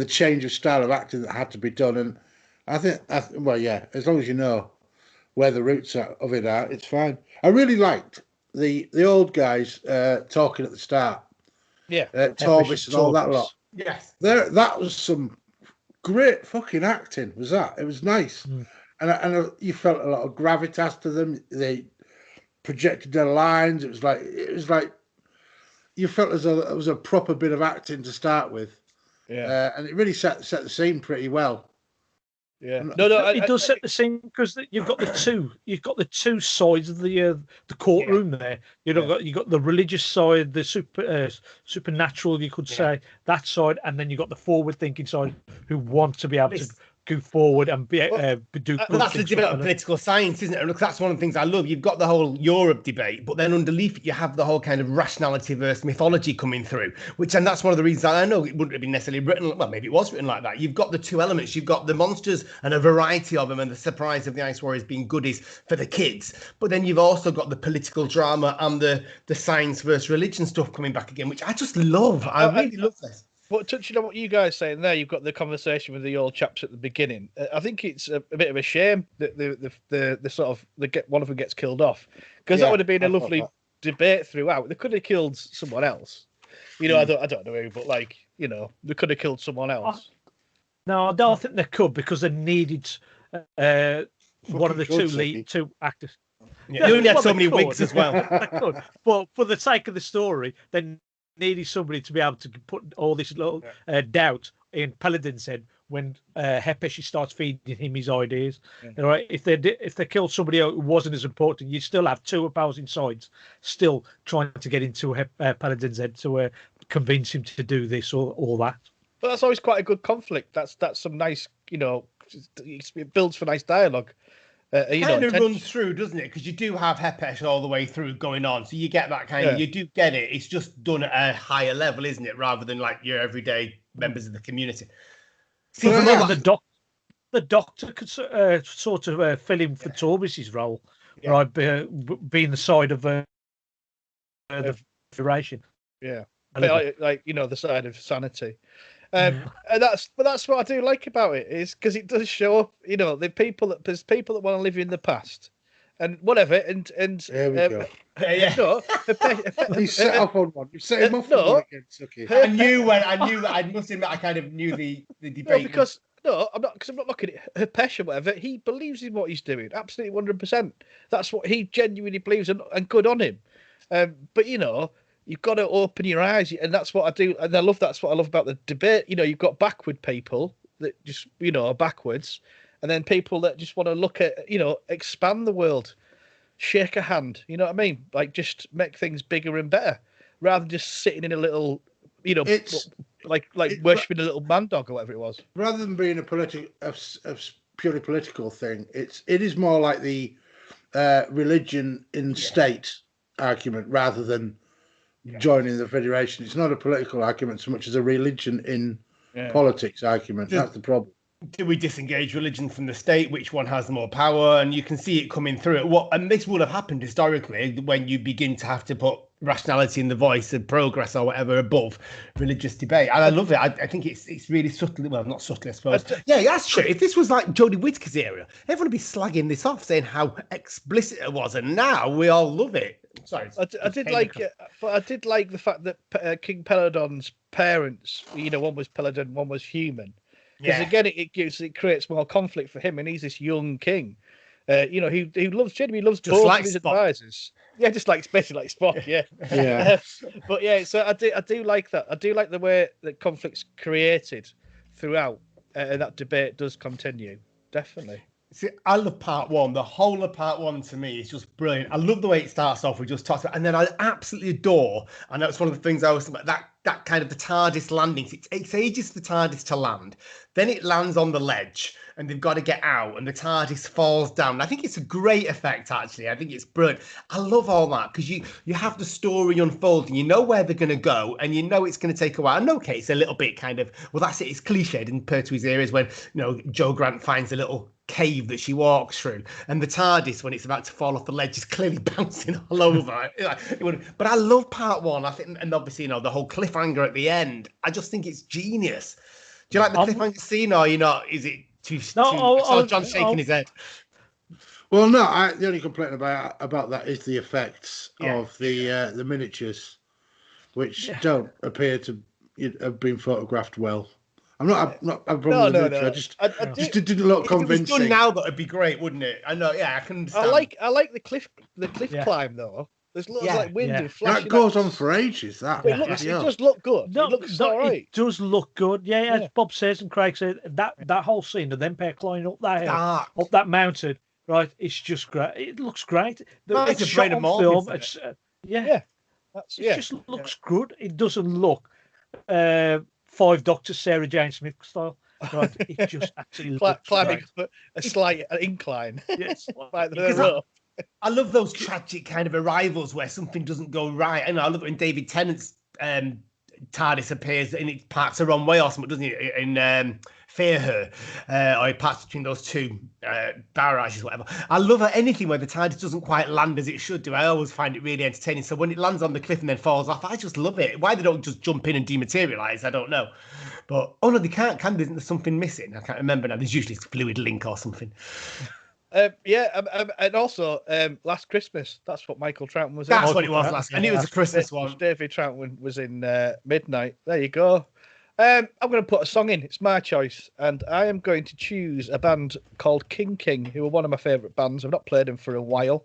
change of style of acting that had to be done. And I think, as long as you know where the roots of it are, it's fine. I really liked the old guys talking at the start. Yeah, Torbis and all that lot. Yes, That was some great fucking acting. Was that? It was nice, and you felt a lot of gravitas to them. They projected their lines. It was like you felt as though it was a proper bit of acting to start with. Yeah, and it really set the scene pretty well. yeah. It does set the scene because you've got the two sides of the courtroom there. You've got the religious side, the supernatural, you could say, that side, and then you've got the forward thinking side who want to be able to go forward and do that's the debate of political science, isn't it? And look, that's one of the things I love. You've got the whole Europe debate, but then underneath it, you have the whole kind of rationality versus mythology coming through, and that's one of the reasons I know it wouldn't have been necessarily written, well, maybe it was written like that. You've got the two elements. You've got the monsters and a variety of them, and the surprise of the Ice Warriors being goodies for the kids. But then you've also got the political drama and the science versus religion stuff coming back again, which I just love. I really love this. But touching on what you guys saying there, you've got the conversation with the old chaps at the beginning. I think it's a bit of a shame that one of them gets killed off, because that would have been a lovely debate throughout. They could have killed someone else. I don't know who, but they could have killed someone else. No, I don't think they could, because they needed one of the two actors. Yeah. You only had so many wigs as well. They could. But for the sake of the story, then needed somebody to be able to put all this little doubt in Peladon's head when Hepeshi starts feeding him his ideas. Yeah. Right? If they killed somebody who wasn't as important, you'd still have two opposing sides still trying to get into Peladon's head to convince him to do this or all that. But that's always quite a good conflict. That's some nice, it builds for nice dialogue. Kind of runs through, doesn't it? Because you do have Hepesh all the way through going on, so you get that kind of. You do get it. It's just done at a higher level, isn't it? Rather than like your everyday members of the community. See, the doctor could sort of fill in for Torbis's role, right? Being the side of the Federation. Yeah, but the side of sanity. And that's what I do like about it, is because it does show up, there's people that want to live in the past and whatever, and there we go. You set up on one. You set him off on one again, Suky. I must admit, I kind of knew the debate. I'm not looking at Hepesh or whatever. He believes in what he's doing, absolutely 100%. That's what he genuinely believes, and good on him. But you've got to open your eyes, and that's what I do. And that's what I love about the debate. You've got backward people that just, are backwards, and then people that just want to look at, expand the world, shake a hand. You know what I mean? Like, just make things bigger and better, rather than just sitting in a little, it's like worshipping a little man dog or whatever it was. Rather than being a purely political thing, it is more like the religion in state argument rather than joining the Federation. It's not a political argument so much as a religion in politics argument. That's the problem. Do we disengage religion from the state? Which one has more power? And you can see it coming through it. And this would have happened historically when you begin to have to put rationality in the voice of progress or whatever above religious debate. And I love it. I think it's really subtly, well, not subtly, I suppose. Yeah, that's true. If this was like Jodie Whittaker's era, everyone would be slagging this off, saying how explicit it was, and now we all love it. Sorry, I did like it, but I did like the fact that King Peladon's parents, one was Peladon, one was human. Because again, it creates more conflict for him, and he's this young king. He loves just both like of his Spock. Advisors. Yeah, just basically like Spock. Yeah. But so I do like that. I do like the way that conflict's created throughout, and that debate does continue. Definitely. See, I love part one. The whole of part one to me is just brilliant. I love the way it starts off. We just talked about, and then I absolutely adore. And that's one of the things I was about that kind of the TARDIS landings. It takes ages for the TARDIS to land. Then it lands on the ledge, and they've got to get out, and the TARDIS falls down. I think it's a great effect, actually. I think it's brilliant. I love all that because you have the story unfolding. You know where they're going to go, and you know it's going to take a while. And okay, it's a little bit kind of, well, that's it. It's cliched in Pertwee's areas when Joe Grant finds a little cave that she walks through, and the TARDIS when it's about to fall off the ledge is clearly bouncing all over. But I love part one. I think, and obviously the whole cliffhanger at the end. I just think it's genius. Do you like the cliffhanger scene, or you not? Is it too? No, John's shaking his head. Well, no, the only complaint about that is the effects of the miniatures, which don't appear to have been photographed well. I'm not having a problem with the miniature. I just didn't look convincing. If it was done now, that would be great, wouldn't it? I know. Yeah, I can understand. I like the cliff climb though. There's lots of like wind and flashing. That goes on for ages. It does look good. No, it looks all right. It does look good. Yeah, as Bob says and Craig said, that whole scene of them pair climbing up that hill, up that mountain, right? It's just great. It looks great. It's shot on film. It just looks good. It doesn't look Five Doctors Sarah Jane Smith style. Right? It just actually climbing a slight incline. Yes, like the I love those tragic kind of arrivals where something doesn't go right. I love it when David Tennant's TARDIS appears and it parks the wrong way or something, doesn't it? In Fear Her, or it parks between those two barrages, whatever. I love anything where the TARDIS doesn't quite land as it should do. I always find it really entertaining. So when it lands on the cliff and then falls off, I just love it. Why they don't just jump in and dematerialize, I don't know. But no, they can't. Can there? There's something missing? I can't remember now. There's usually a fluid link or something. And also Last Christmas. That's what Michael Troughton was in. That's what it was last. I knew it was a Christmas one. David Troughton was in Midnight. There you go. I'm going to put a song in. It's my choice, and I am going to choose a band called King, who are one of my favourite bands. I've not played them for a while.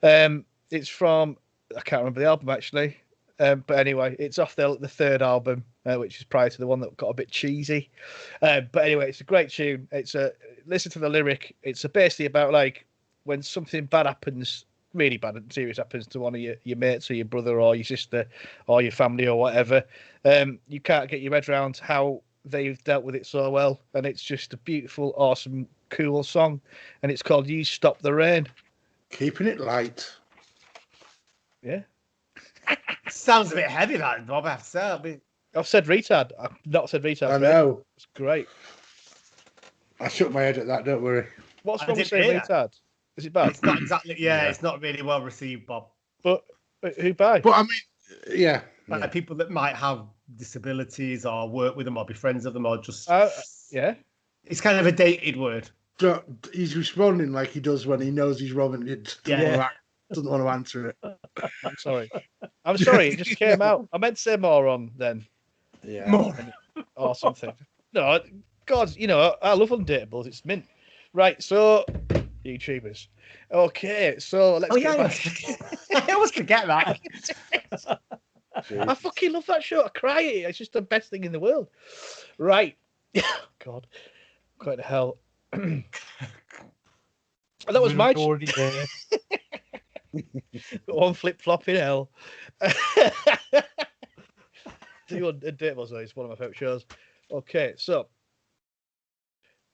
It's from, I can't remember the album actually, but anyway, it's off the third album, which is prior to the one that got a bit cheesy. But anyway, it's a great tune. Listen to the lyric. It's basically about like when something bad happens, really bad and serious happens to one of your mates or your brother or your sister or your family or whatever. You can't get your head around how they've dealt with it so well, and it's just a beautiful, awesome, cool song, and it's called "You Stop the Rain." Keeping it light. Yeah. Sounds a bit heavy, that Bob. I have to say. I've said retard. I've not said retard. I know. It's great. I shook my head at that. Don't worry. What's wrong with saying retard? Is it bad? It's not exactly. Yeah, it's not really well received, Bob. But who by? But I mean, yeah. Like people that might have disabilities or work with them or be friends of them or just. Yeah. It's kind of a dated word. He's responding like he does when he knows he's wrong and he doesn't want to answer it. I'm sorry. It just came out. I meant to say moron then. Yeah. Moron. Or something. No, God, I love undateables. It's mint. Right, so YouTubers. Okay, so let's get back. I always forget that. I fucking love that show. I cry. It's just the best thing in the world. Right. God. Quite the hell. That was my there. One flip flop in hell. Undateables is one of my favourite shows. Okay, so.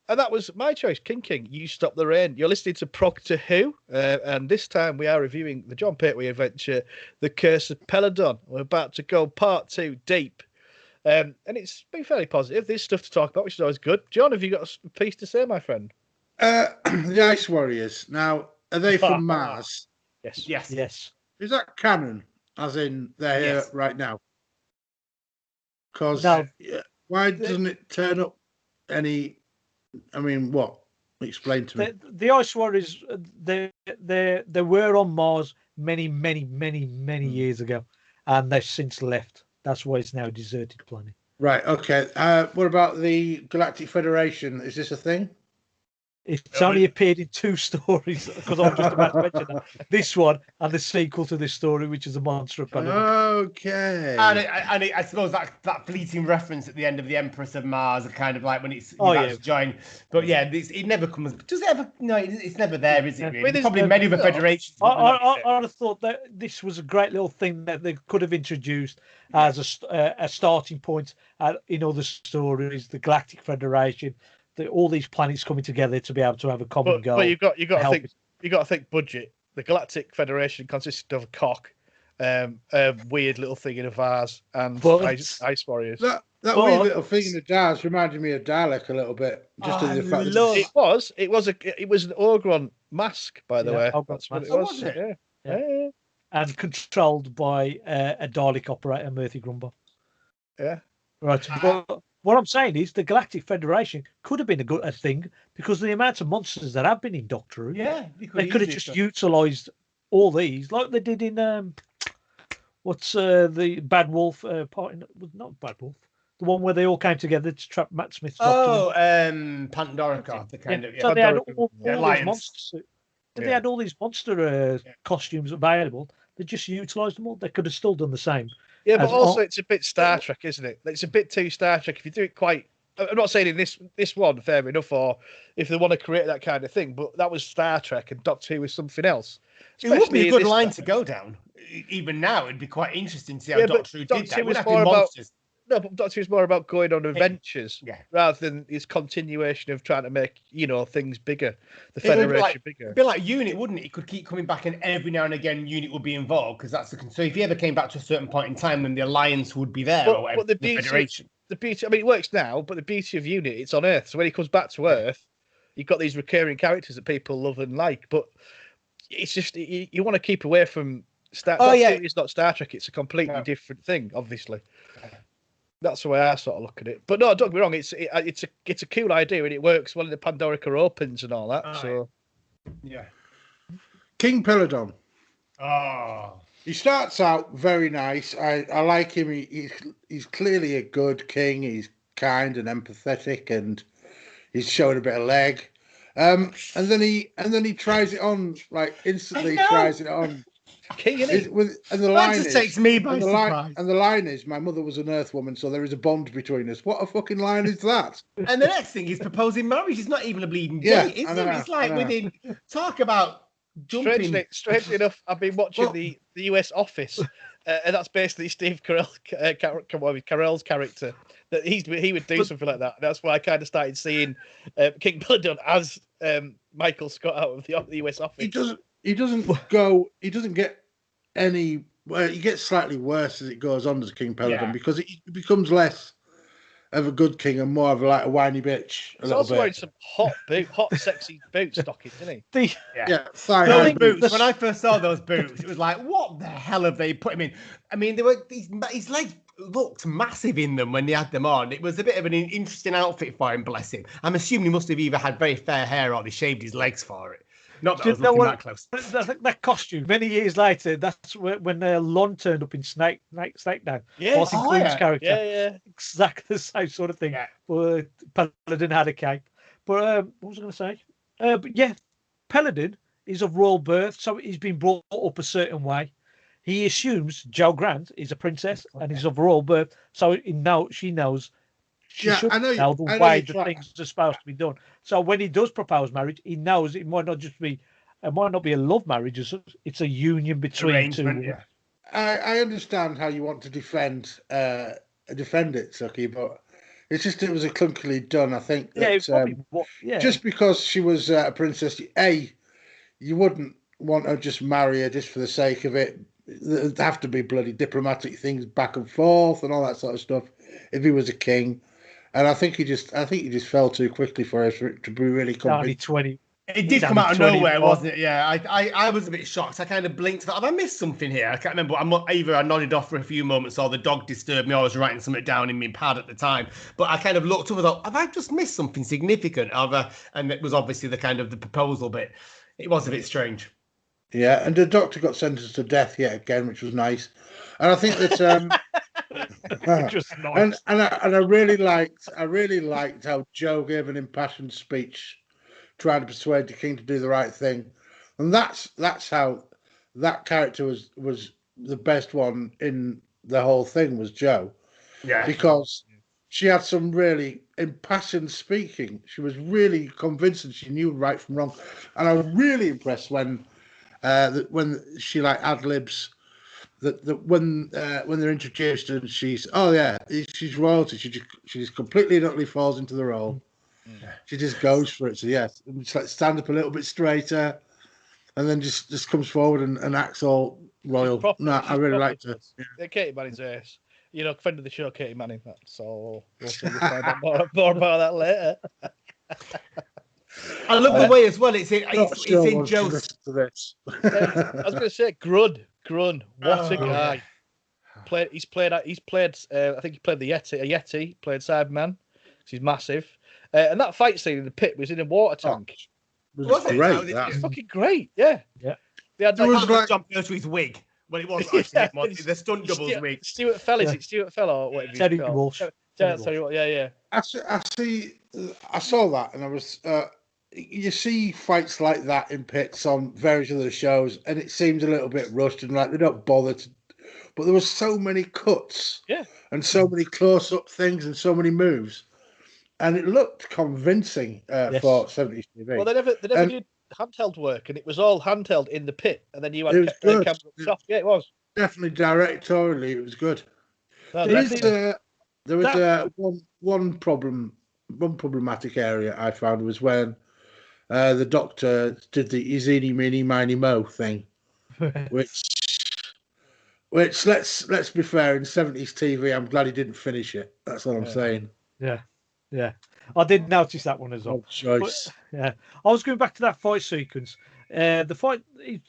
And that was my choice, King. You Stop the Rain. You're listening to Progtor Who, and this time we are reviewing the John Pertwee adventure, The Curse of Peladon. We're about to go part 2 deep, and it's been fairly positive. There's stuff to talk about, which is always good. John, have you got a piece to say, my friend? The Ice Warriors. Now, are they from Mars? Yes. Is that canon? As in, they're here right now? Because why doesn't it turn up any? I mean, what? Explain to me. The Ice Warriors, they were on Mars many years ago, and they've since left. That's why it's now a deserted planet. Right. Okay. What about the Galactic Federation? Is this a thing? It's only appeared in 2 stories because I'm just about to mention that. This one and the sequel to this story, which is a Monster of Peladon. Okay. And I suppose that fleeting reference at the end of the Empress of Mars, are kind of like when it's joined. But yeah, it never comes. Does it ever? No, it's never there, is it? Really? There's probably many other federations. I have thought that this was a great little thing that they could have introduced as a starting point in other stories. The Galactic Federation. All these planets coming together to be able to have a common goal. But you got to think budget. The Galactic Federation consisted of a cock, a weird little thing in a vase, and ice warriors. That weird little thing in the vase reminded me of Dalek a little bit. Just in the fact that it was an Ogron mask, by the way. That's what it was. Yeah. And controlled by a Dalek operator, Murphy Grumble. Yeah. Right. what I'm saying is the Galactic Federation could have been a thing because of the amount of monsters that have been in Doctor Who. Yeah, They could have just utilised all these like they did in what's the Bad Wolf part? Not Bad Wolf. The one where they all came together to trap Matt Smith's Doctor. Pandorica, the kind of. So they had all these monsters. They had all these monster costumes available. They just utilised them all. They could have still done the same. Yeah, but also it's a bit Star Trek, isn't it? It's a bit too Star Trek. If you do it quite, I'm not saying in this one, fair enough, or if they want to create that kind of thing, but that was Star Trek and Doctor Who was something else. It would be a good line to go down. Even now, it'd be quite interesting to see how Doctor Who did that. It would have been monsters. No, but Doctor Who's more about going on adventures rather than his continuation of trying to make, things bigger, the Federation bigger. It'd be like Unit, wouldn't it? It could keep coming back and every now and again Unit would be involved because that's so if he ever came back to a certain point in time, then the Alliance would be there or whatever, the Federation. The beauty, I mean, it works now, but the beauty of Unit, it's on Earth. So when he comes back to Earth, you've got these recurring characters that people love and like, but it's just, you want to keep away from Star Trek. It's not Star Trek, it's a completely different thing, obviously. That's the way I sort of look at it. But no, don't get me wrong. It's a cool idea and it works well in the Pandorica opens and all that. So yeah, King Peladon. Oh, he starts out very nice. I like him. He's clearly a good king. He's kind and empathetic, and he's showing a bit of leg. And then he tries it on like instantly. Tries it on. King, and the line just takes me by surprise. And the line is, "My mother was an Earth woman, so there is a bond between us." What a fucking line is that? And the next thing, he's proposing marriage. It's not even a bleeding date, is it? It's like within. Talk about jumping. Strangely enough, I've been watching the US Office, and that's basically Steve Carell's character. That he would do something like that. And that's why I kind of started seeing King Peladon as Michael Scott out of the US Office. He doesn't get any. Well, he gets slightly worse as it goes on as King Peladon because it becomes less of a good king and more of a whiny bitch. He's also wearing some hot, sexy boot stockings, isn't he? Thigh-high boots. When I first saw those boots, it was like, what the hell have they put him in? I mean, his legs looked massive in them when they had them on. It was a bit of an interesting outfit for him, bless him. I'm assuming he must have either had very fair hair or they shaved his legs for it. Not that I was looking that close. That costume, many years later, that's when Lon turned up in Snake Down. Yeah. Queen's character. Yeah. Exactly the same sort of thing. Yeah. But Peladon had a cape. But what was I going to say? But yeah, Peladon is of royal birth, so he's been brought up a certain way. He assumes Jo Grant is a princess and is of royal birth, so she knows. She should know the way the things are supposed to be done. So when he does propose marriage, he knows it might not be a love marriage, it's a union between two. Yeah. I understand how you want to defend it, Suky, but it's just it was a clunkily done. I think that, just because she was a princess, you wouldn't want to just marry her just for the sake of it. There'd have to be bloody diplomatic things back and forth and all that sort of stuff if he was a king. And I think he just fell too quickly for it to be really convinced. 20. It did come out of nowhere, wasn't it? Yeah, I was a bit shocked. I kind of blinked. Have I missed something here? I can't remember. Either I nodded off for a few moments or the dog disturbed me or I was writing something down in my pad at the time. But I kind of looked up and thought, have I just missed something significant? And it was obviously the proposal bit. It was a bit strange. Yeah, and the Doctor got sentenced to death yet again, which was nice. And I think that just nice. and I really liked how Jo gave an impassioned speech trying to persuade the king to do the right thing. And that's how that character was the best one in the whole thing was Jo. Yeah. Because she had some really impassioned speaking. She was really convincing she knew right from wrong. And I was really impressed when she ad-libs that when they're introduced and she's royalty. She just completely and utterly falls into the role. Yeah. She just goes for it. So yes, just stand up a little bit straighter, and then just comes forward and acts all royal. I really liked her. Yeah. Katie Manning's ace. Friend of the show, Katie Manning. So we'll find out more about that later. I love the way as well. It's in Joe's. To this. I was going to say Grun. What a guy! He's played. I think he played the Yeti. A Yeti played Cyberman. He's massive. And that fight scene in the pit was in a water tank. Was it? Great. It's fucking great. Yeah. Yeah. They had There was like John Pertwee's wig. Well, it was actually him, wasn't it? The stunt doubles wig. Stuart Fell, is it Stuart Fell or whatever? Teddy Walsh. Yeah. I saw that, and I was. You see fights like that in pits on various other shows, and it seems a little bit rushed and like they don't bother to. But there was so many cuts, and so many close-up things, and so many moves, and it looked convincing for 70s TV. Well, they never did handheld work, and it was all handheld in the pit, and then you had camera up top. Yeah, it was definitely directorially, it was good. No, there was one problematic area I found was when the Doctor did the eeny, meeny, miny, mo thing, which let's be fair, in 70s TV, I'm glad he didn't finish it. That's all I'm saying. Yeah. I did notice that one as well. Choice. I was going back to that fight sequence. The fight,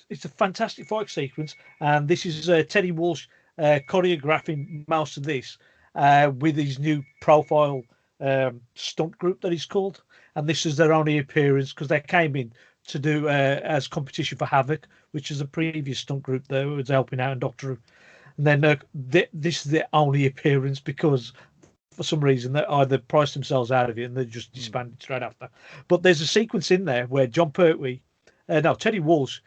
it's a fantastic fight sequence, and this is Teddy Walsh choreographing most of this with his new profile stunt group that he's called, and this is their only appearance because they came in to do as competition for Havoc, which is a previous stunt group that was helping out in Doctor Who, and then this is their only appearance because for some reason they either priced themselves out of it and they just disbanded straight after. But there's a sequence in there where Teddy Walsh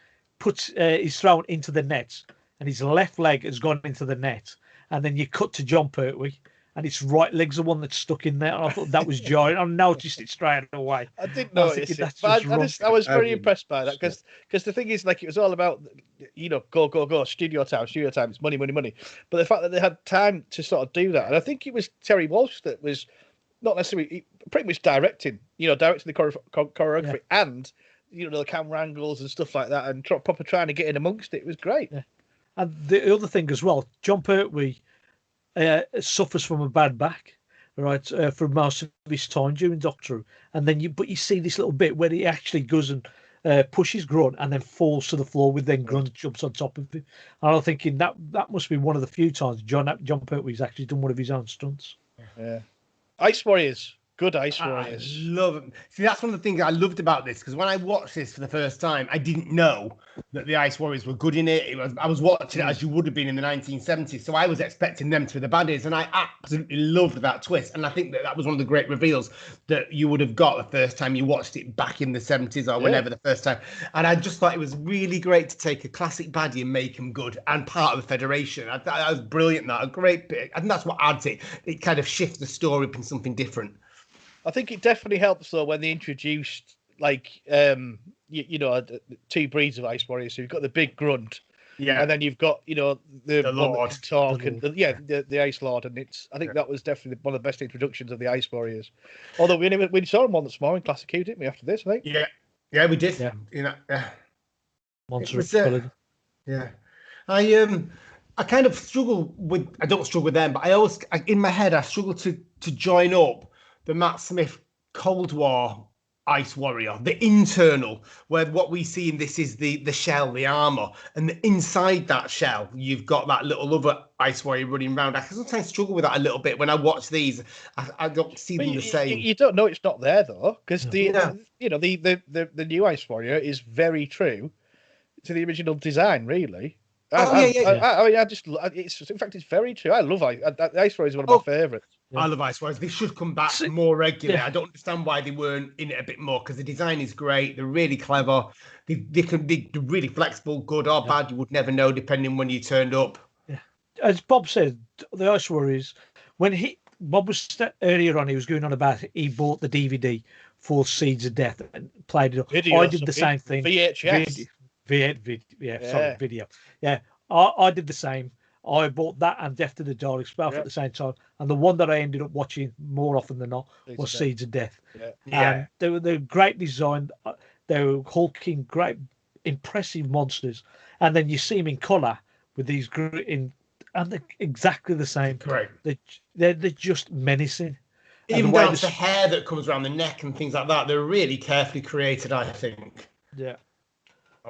is thrown into the net and his left leg has gone into the net, and then you cut to John Pertwee and his right leg's the one that's stuck in there. And I thought that was giant. I noticed it straight away. I didn't notice it, but I was very impressed by that because the thing is, like, it was all about, go, studio time, it's money. But the fact that they had time to sort of do that, and I think it was Terry Walsh that was not necessarily pretty much directing the choreography and the camera angles and stuff like that, and proper trying to get in amongst it. It was great. Yeah. And the other thing as well, John Pertwee suffers from a bad back, right, for most of his time during Doctor Who, and then you see this little bit where he actually goes and pushes Grunt and then falls to the floor with then Grunt jumps on top of him. And I'm thinking that must be one of the few times John Pertwee's actually done one of his own stunts. Yeah, Ice Warriors. Good Ice Warriors. I love them. See, that's one of the things I loved about this, because when I watched this for the first time, I didn't know that the Ice Warriors were good in it. I was watching it as you would have been in the 1970s, so I was expecting them to be the baddies, and I absolutely loved that twist. And I think that was one of the great reveals that you would have got the first time you watched it back in the 70s or whenever the first time. And I just thought it was really great to take a classic baddie and make him good and part of the Federation. I thought that was brilliant. A great bit. And that's what adds it. It kind of shifts the story up in something different. I think it definitely helps though when they introduced two breeds of Ice Warriors. So you've got the big Grunt, and then you've got the Lord talk, and the Ice Lord, and I think that was definitely one of the best introductions of the Ice Warriors. Although we saw them on this morning, Classic Q, didn't we? After this, I think. Yeah, we did. Yeah. Monster. I kind of struggle with. I don't struggle with them, but in my head I struggle to join up the Matt Smith Cold War Ice Warrior, the internal, where what we see in this is the shell, the armor, and inside that shell you've got that little other Ice Warrior running around. I sometimes struggle with that a little bit when I watch these. I don't see them the same. You don't know it's not there though, because the new Ice Warrior is very true to the original design, really. It's very true. I love Ice Warrior is one of my favourites. I love Ice Warriors. They should come back more regularly. I don't understand why they weren't in it a bit more, because the design is great. They're really clever. They're really flexible, good or bad. You would never know depending when you turned up. Yeah. As Bob said, the Ice Warriors, Bob was earlier on, he was going on about he bought the DVD for Seeds of Death and played it up. I did the same thing. VHS. Video. Yeah, I did the same. I bought that and Death to the Daleks both at the same time, and the one that I ended up watching more often than not was Seeds of Death. And they were great design. They were hulking, great, impressive monsters, and then you see them in colour with these and they're exactly the same. Right. They're just menacing. Even down to the hair that comes around the neck and things like that. They're really carefully created, I think. Yeah.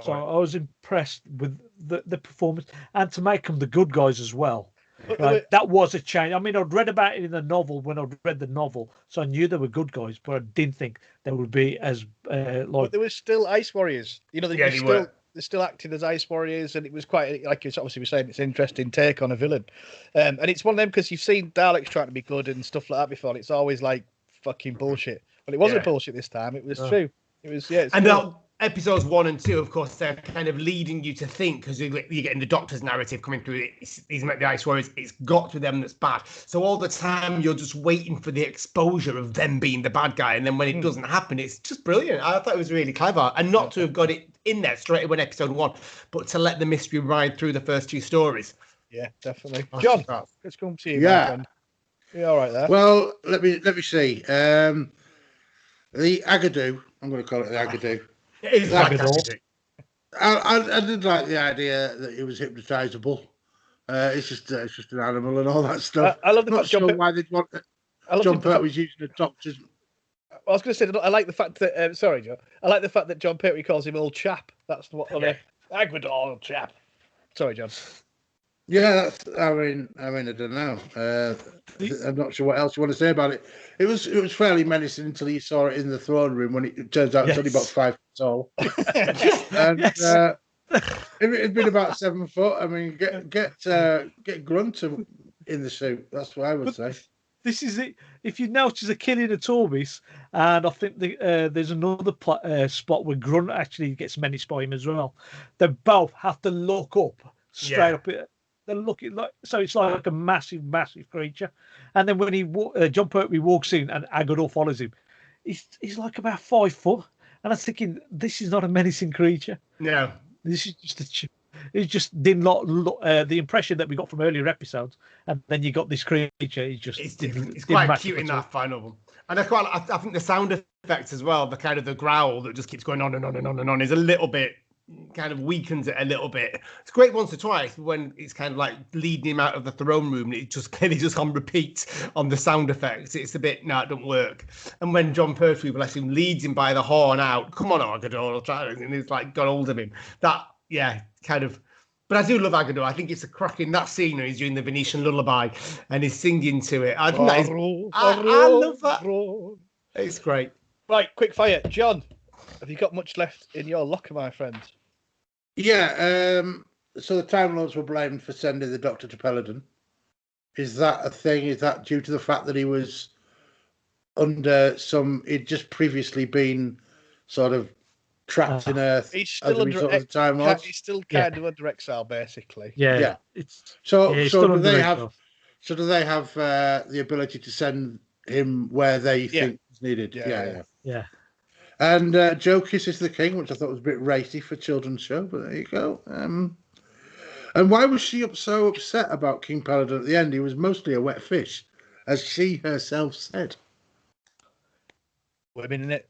So I was impressed with the performance, and to make them the good guys as well. Right, that was a change. I mean, I'd read about it in the novel when I'd read the novel, so I knew they were good guys, but I didn't think they would be as But there were still Ice Warriors. You know, they were. they're still acting as Ice Warriors, and it was quite, like you obviously were saying, it's an interesting take on a villain. And it's one of them because you've seen Daleks trying to be good and stuff like that before. And it's always like fucking bullshit. But it wasn't bullshit this time. It was true. It was, yeah. And cool. Episodes 1 and 2, of course, they're kind of leading you to think, because you're getting the Doctor's narrative coming through. These the Ice Warriors. It's got to them that's bad. So all the time you're just waiting for the exposure of them being the bad guy, and then when it doesn't happen, it's just brilliant. I thought it was really clever, and not to have got it in there straight away in episode 1, but to let the mystery ride through the first 2 stories. Yeah, definitely. John, let's come to you. Yeah, you all right there? Well, let me see. The Agadoo. I'm going to call it the Agadoo. It is like I did like the idea that it was hypnotizable. It's just an animal and all that stuff. I love the fact John why they'd want John Pertwee was using a doctor's. I was going to say, I like the fact that. Sorry, Joe. I like the fact that John Pertwee calls him old chap. That's what Aguador, old chap. Sorry, John. Yeah, that's. I mean, I don't know. I'm not sure what else you want to say about it. It was fairly menacing until you saw it in the throne room when it turns out it's only about 5 foot tall. And it'd been about 7 foot. I mean, get Grunt in the suit. That's what I would say. This is it. If you notice a killing at Orbis, and I think there's another spot where Grunt actually gets menaced by him as well. They both have to look up straight up. They're looking like, so it's like a massive creature. And then when John Pertwee walks in and Agador follows him, he's like about 5 foot. And I was thinking, this is not a menacing creature. No, this is just it just did not look the impression that we got from earlier episodes, and then you got this creature. It's quite cute in that final one. And I think the sound effects as well, the kind of the growl that just keeps going on and on and on and on, is a little bit kind of weakens it a little bit. It's great once or twice when it's kind of like leading him out of the throne room, and it just clearly just on repeat on the sound effects. It's a bit, no, it don't work. And when John Pertwee, bless him, leads him by the horn out, come on, Agador, I'll try it, and he's like got hold of him. That, kind of. But I do love Agador. I think it's a cracking, that scene where he's doing the Venetian lullaby and he's singing to it. I think that is, I love that. It's great. Right, quick fire. John, have you got much left in your locker, my friend? Yeah, so the Time Lords were blamed for sending the Doctor to Peladon. Is that a thing? Is that due to the fact that he was under he'd just previously been sort of trapped in Earth? He's still under the Time Lords? He's still kind of under exile, basically. Yeah. So do they have the ability to send him where they think is needed? Yeah. And Joe kisses the king, which I thought was a bit racy for a children's show, but there you go. And why was she so upset about King Peladon at the end? He was mostly a wet fish, as she herself said. Women in it.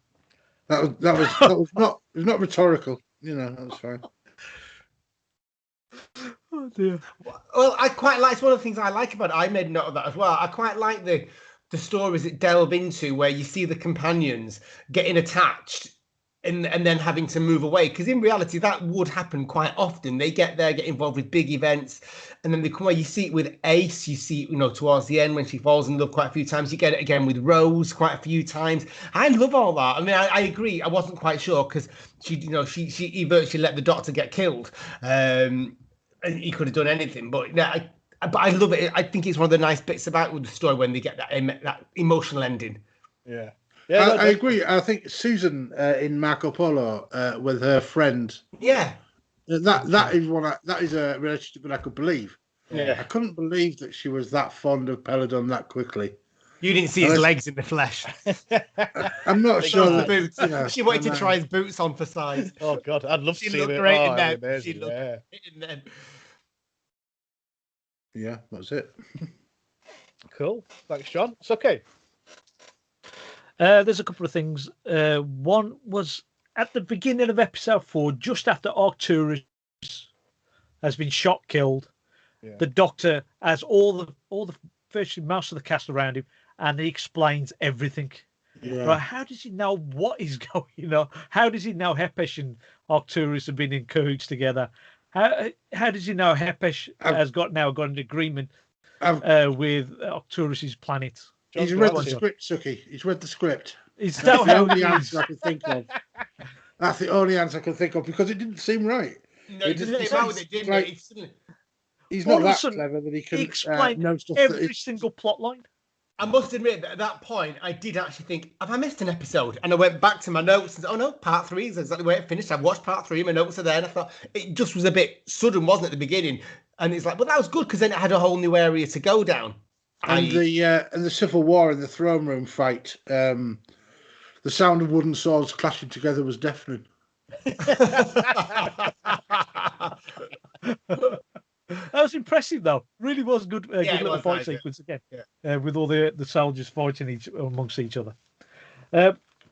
That was not rhetorical. That was fine. Oh dear. Well, I quite like, it's one of the things I like about it. I made note of that as well. I quite like the stories it delve into where you see the companions getting attached and then having to move away, because in reality that would happen quite often. They get there, get involved with big events, and then they come away. You see it with Ace, you see it, towards the end when she falls in love quite a few times. You get it again with Rose quite a few times. I love all that. I mean, I agree. I wasn't quite sure because she virtually let the Doctor get killed, and he could have done anything. But but I love it. I think it's one of the nice bits about the story when they get that emotional ending. Yeah. I agree. I think Susan in Marco Polo with her friend. Yeah. That is a relationship that I could believe. Yeah. I couldn't believe that she was that fond of Peladon that quickly. You didn't see his legs in the flesh. I'm not sure. The boots. She wanted to try his boots on for size. Oh God, I'd love to see it. Great in them. She looked great in them. Yeah, that's it. Cool. Thanks, John. It's okay. There's a couple of things. One was at the beginning of episode 4, just after Arcturus has been shot, killed. Yeah. The Doctor has all the virtually most of the cast around him, and he explains everything. Yeah. Right? How does he know what is going on? How does he know Hepesh and Arcturus have been in cahoots together? How does he know Hepesh has got an agreement with Arcturus's planet. He's read the script, Suky. He's read the script. Is That's that the how only it answer is? I can think of. That's the only answer I can think of because it didn't seem right. No, it doesn't seem right with it, didn't like, it? He's All not of a that sudden, clever that he He can explained know stuff. every single plot line. I must admit that at that point, I did actually think, have I missed an episode? And I went back to my notes and said, oh no, part 3 is exactly where it finished. I've watched part 3, my notes are there. And I thought it just was a bit sudden, wasn't it, at the beginning? And it's like, well, that was good because then it had a whole new area to go down. And the Civil War in the throne room fight, the sound of wooden swords clashing together was deafening. That was impressive, though. Really was good. Good little fight sequence again, with all the soldiers fighting amongst each other.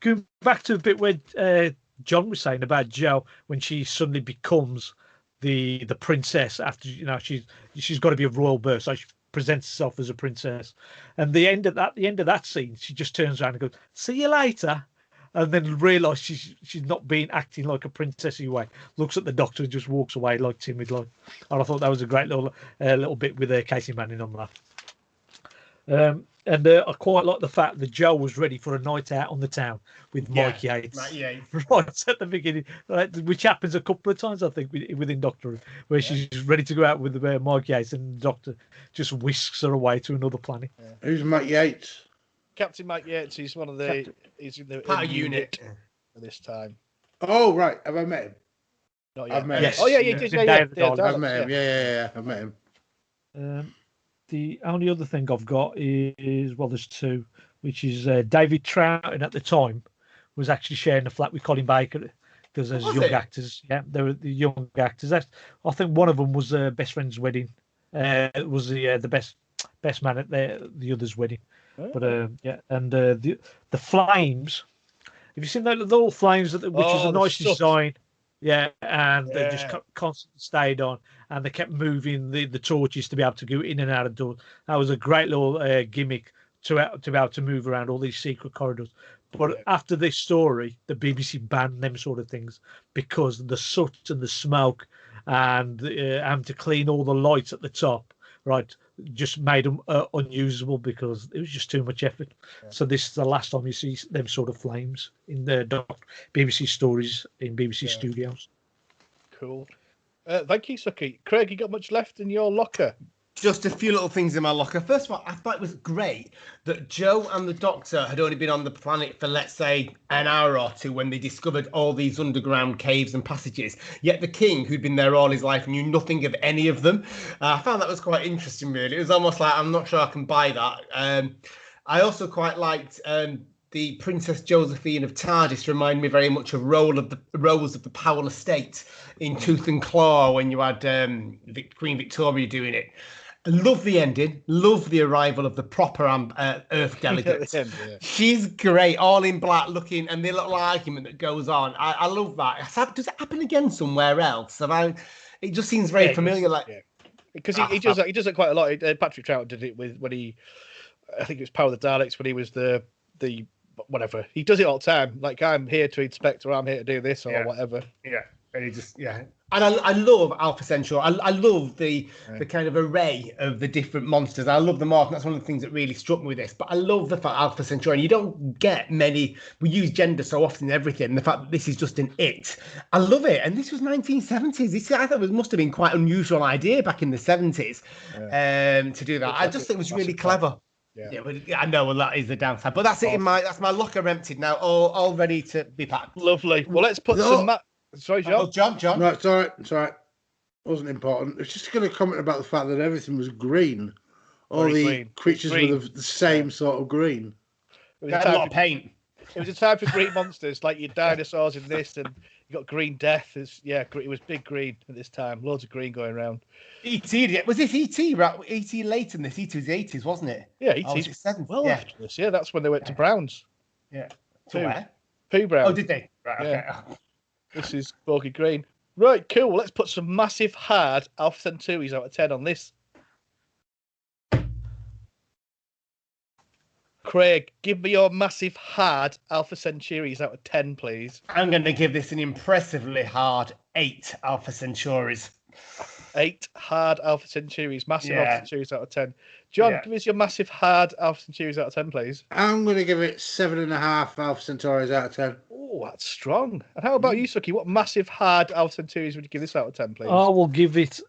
Going back to the bit where John was saying about Jo when she suddenly becomes the princess after she's got to be of royal birth, so she presents herself as a princess. And the end of that scene, she just turns around and goes, "See you later." And then realise she's not acting like a princessy way. Looks at the Doctor and just walks away like timid, like. And I thought that was a great little bit with Casey Manning on that. And I quite like the fact that Jo was ready for a night out on the town with Mike Yates. Right at the beginning, right, which happens a couple of times, I think, within Doctor Who, where she's ready to go out with Mike Yates, and the Doctor just whisks her away to another planet. Yeah. Who's Mike Yates? Captain Mike Yates. He's one of the. He's in the part of unit at this time. Oh right, have I met him? Not yet. I've met him. Yes. Oh yeah, I've met him. Yeah, I've met him. The only other thing I've got is, well, there's two, which is David Troughton at the time was actually sharing a flat with Colin Baker because there's young actors. Yeah, they were the young actors. I think one of them was Best Friend's Wedding. It was the best man at the other's wedding. Oh. But and the flames. Have you seen the little flames which is a nice design? Yeah, and they just constantly stayed on, and they kept moving the torches to be able to go in and out of doors. That was a great little gimmick to be able to move around all these secret corridors. But after this story, the BBC banned them sort of things because the soot and the smoke and having to clean all the lights at the top, right, just made them unusable because it was just too much effort. Yeah. So this is the last time you see them sort of flames in the BBC stories in BBC Studios. Cool. Thank you, Suky. Craig, you got much left in your locker? Just a few little things in my locker. First of all, I thought it was great that Jo and the Doctor had only been on the planet for, let's say, an hour or two when they discovered all these underground caves and passages. Yet the King, who'd been there all his life, knew nothing of any of them. I found that was quite interesting, really. It was almost like, I'm not sure I can buy that. I also quite liked the Princess Josephine of TARDIS reminded me very much of Rose of the Powell Estate in Tooth and Claw when you had Queen Victoria doing it. I love the ending. Love the arrival of the proper Earth delegates. She's great, all in black looking, and the little argument that goes on. I love that. Does it happen again somewhere else? It just seems very familiar. Because he does it quite a lot. Patrick Troughton did it with I think it was Power of the Daleks when he was the whatever. He does it all the time. Like, I'm here to inspect, or I'm here to do this, or whatever. Yeah, and he just And I love Alpha Centauri. I love the kind of array of the different monsters. I love them all. And that's one of the things that really struck me with this. But I love the fact Alpha Centauri. And you don't get many. We use gender so often in everything. And the fact that this is just an it. I love it. And this was 1970s. I thought it must have been quite an unusual idea back in the 70s to do that. I just think it was really clever. Yeah, but I know. Well, that is the downside. But that's it. That's my locker emptied now, all ready to be packed. Lovely. Well, let's put some. Sorry, John. Oh, John. No, it's all right. It's all right. It wasn't important. It's just going to comment about the fact that everything was green. All the creatures were the same sort of green. It was a lot of paint. It was a time for green monsters, like your dinosaurs in this, and you got Green Death. It was big green at this time. Loads of green going around. E.T. Was this E.T. right? E.T. late in this. E.T. was the 80s, wasn't it? Yeah, E.T. Well after this. Yeah, that's when they went to Browns. Yeah. To where? Pooh Brown. Oh, did they? Right. Okay. This is Bogey Green. Right, cool. Let's put some massive hard Alpha Centauris out of 10 on this. Craig, give me your massive hard Alpha Centauris out of 10, please. I'm going to give this an impressively hard 8 Alpha Centauris. 8 hard Alpha Centuries, massive Alpha Centuries out of 10. John, give us your massive hard Alpha Centuries out of 10, please. I'm going to give it 7.5 Alpha Centauris out of 10. Oh, that's strong. And how about you, Suky? What massive hard Alpha Centuries would you give this out of 10, please? I will give it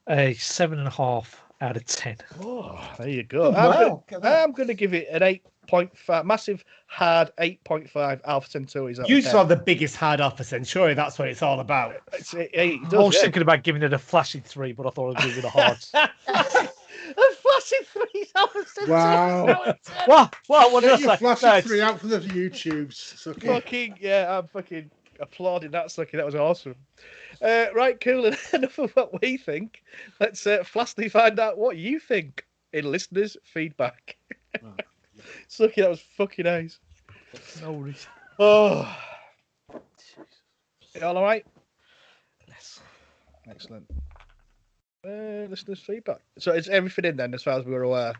a 7.5 out of 10. Oh, there you go. I'm going to give it an 8.5, massive hard 8.5 Alpha Centuries out of 10. You saw the biggest hard Alpha Centauri. That's what it's all about. I was thinking about giving it a flashy 3, but I thought I'd give it a hard. A flashy 3 Alpha Centuries. Wow. What did I say? Flashy 3 out for the YouTubes. Sucky. Fucking, yeah, I'm fucking applauding that, Sucky. That was awesome. Right, cool. Enough of what we think. Let's fastly find out what you think in listeners' feedback. Sucky, that was fucking nice. No worries. Oh. You all right? Yes. Excellent. Listeners' feedback. So is everything in then, as far as we were aware?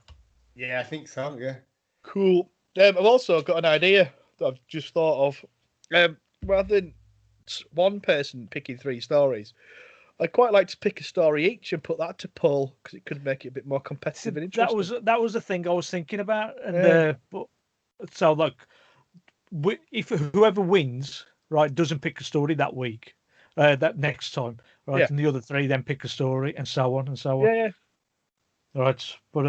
Yeah, I think so. Yeah. Cool. I've also got an idea that I've just thought of. Rather than one person picking 3 stories, I'd quite like to pick a story each and put that to poll because it could make it a bit more competitive and interesting. That was the thing I was thinking about, and but so like, if whoever wins, right, doesn't pick a story that week, that next time, right, and the other 3 then pick a story, and so on and so on. Yeah. Right, but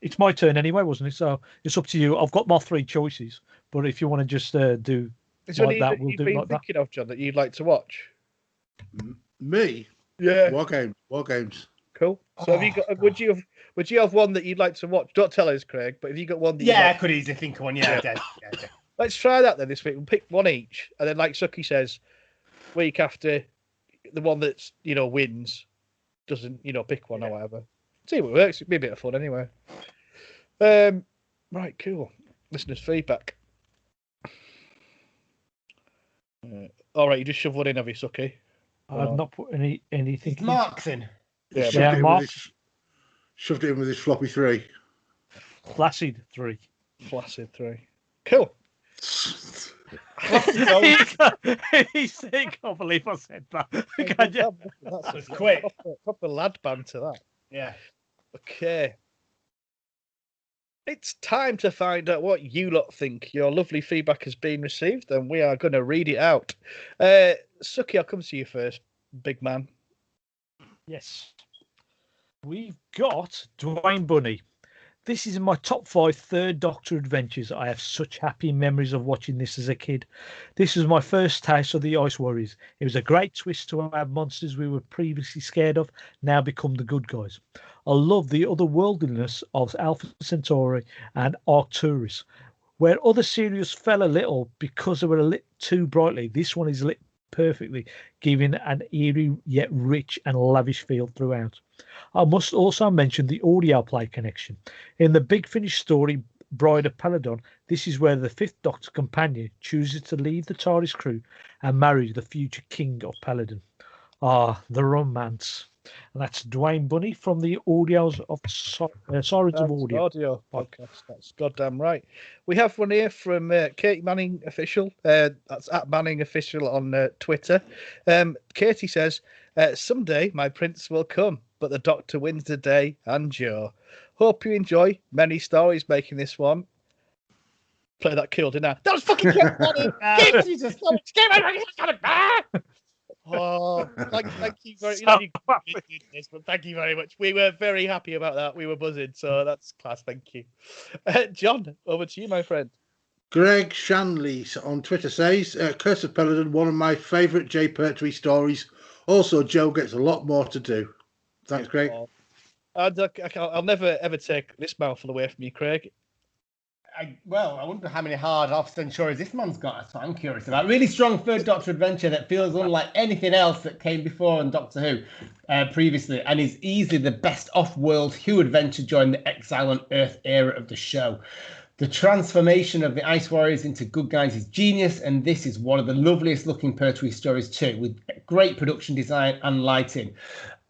it's my turn anyway, wasn't it? So it's up to you. I've got my 3 choices, but if you want to just do like that, we'll do like that. Thinking of, John, that you'd like to watch? Me? Yeah. War games. Cool. So have you got? Would you have one that you'd like to watch? Don't tell us, Craig. But have you got one? That I could easily think of one. Yeah. Let's try that then this week. We'll pick one each, and then, like Suky says, week after, the one that's wins doesn't pick one or whatever. See what works. It'd be a bit of fun anyway. Right, cool. Listeners' feedback. All right, you just shove one in, have you, Suky? I've not put anything. Marks in. Yeah, Marks. Shoved it in with his floppy 3. Flaccid 3. Flaccid 3. Cool. He said, can't believe I said that. That's quick. Proper lad banter, that. Yeah. Okay. It's time to find out what you lot think. Your lovely feedback has been received, and we are going to read it out. Suky, I'll come to you first, big man. Yes. We've got Dwayne Bunny. This is in my top 5 Third Doctor adventures. I have such happy memories of watching this as a kid. This was my first taste of the Ice Warriors. It was a great twist to have monsters we were previously scared of now become the good guys. I love the otherworldliness of Alpha Centauri and Arcturus. Where other series fell a little because they were lit too brightly, this one is lit perfectly, giving an eerie yet rich and lavish feel throughout. I must also mention the audio play connection. In the Big Finish story, Bride of Peladon, this is where the 5th Doctor companion chooses to leave the TARDIS crew and marry the future king of Peladon. The romance. And that's Dwayne Bunny from the audios of Sirens of Audio podcast. That's goddamn right. We have one here from Katie Manning Official. That's at Manning Official on Twitter. Katie says, someday my prince will come, but the Doctor wins the day and Joe. Hope you enjoy. Many stories making this one. Play that cool, didn't I? That was fucking funny. Oh, thank you very much. Thank you very much. We were very happy about that. We were buzzing, so that's class. Thank you. John, over to you, my friend. Greg Shanley on Twitter says, Curse of Peladon, one of my favourite J. Pertwee stories. Also, Joe gets a lot more to do. Thanks, Craig. I'll never, ever take this mouthful away from you, Craig. I wonder how many hard Alpha Centauris this man's got. That's what I'm curious about. Really strong Third Doctor adventure that feels unlike anything else that came before on Doctor Who previously, and is easily the best off-world Who adventure during the Exile on Earth era of the show. The transformation of the Ice Warriors into good guys is genius, and this is one of the loveliest looking Pertwee stories too, with great production design and lighting.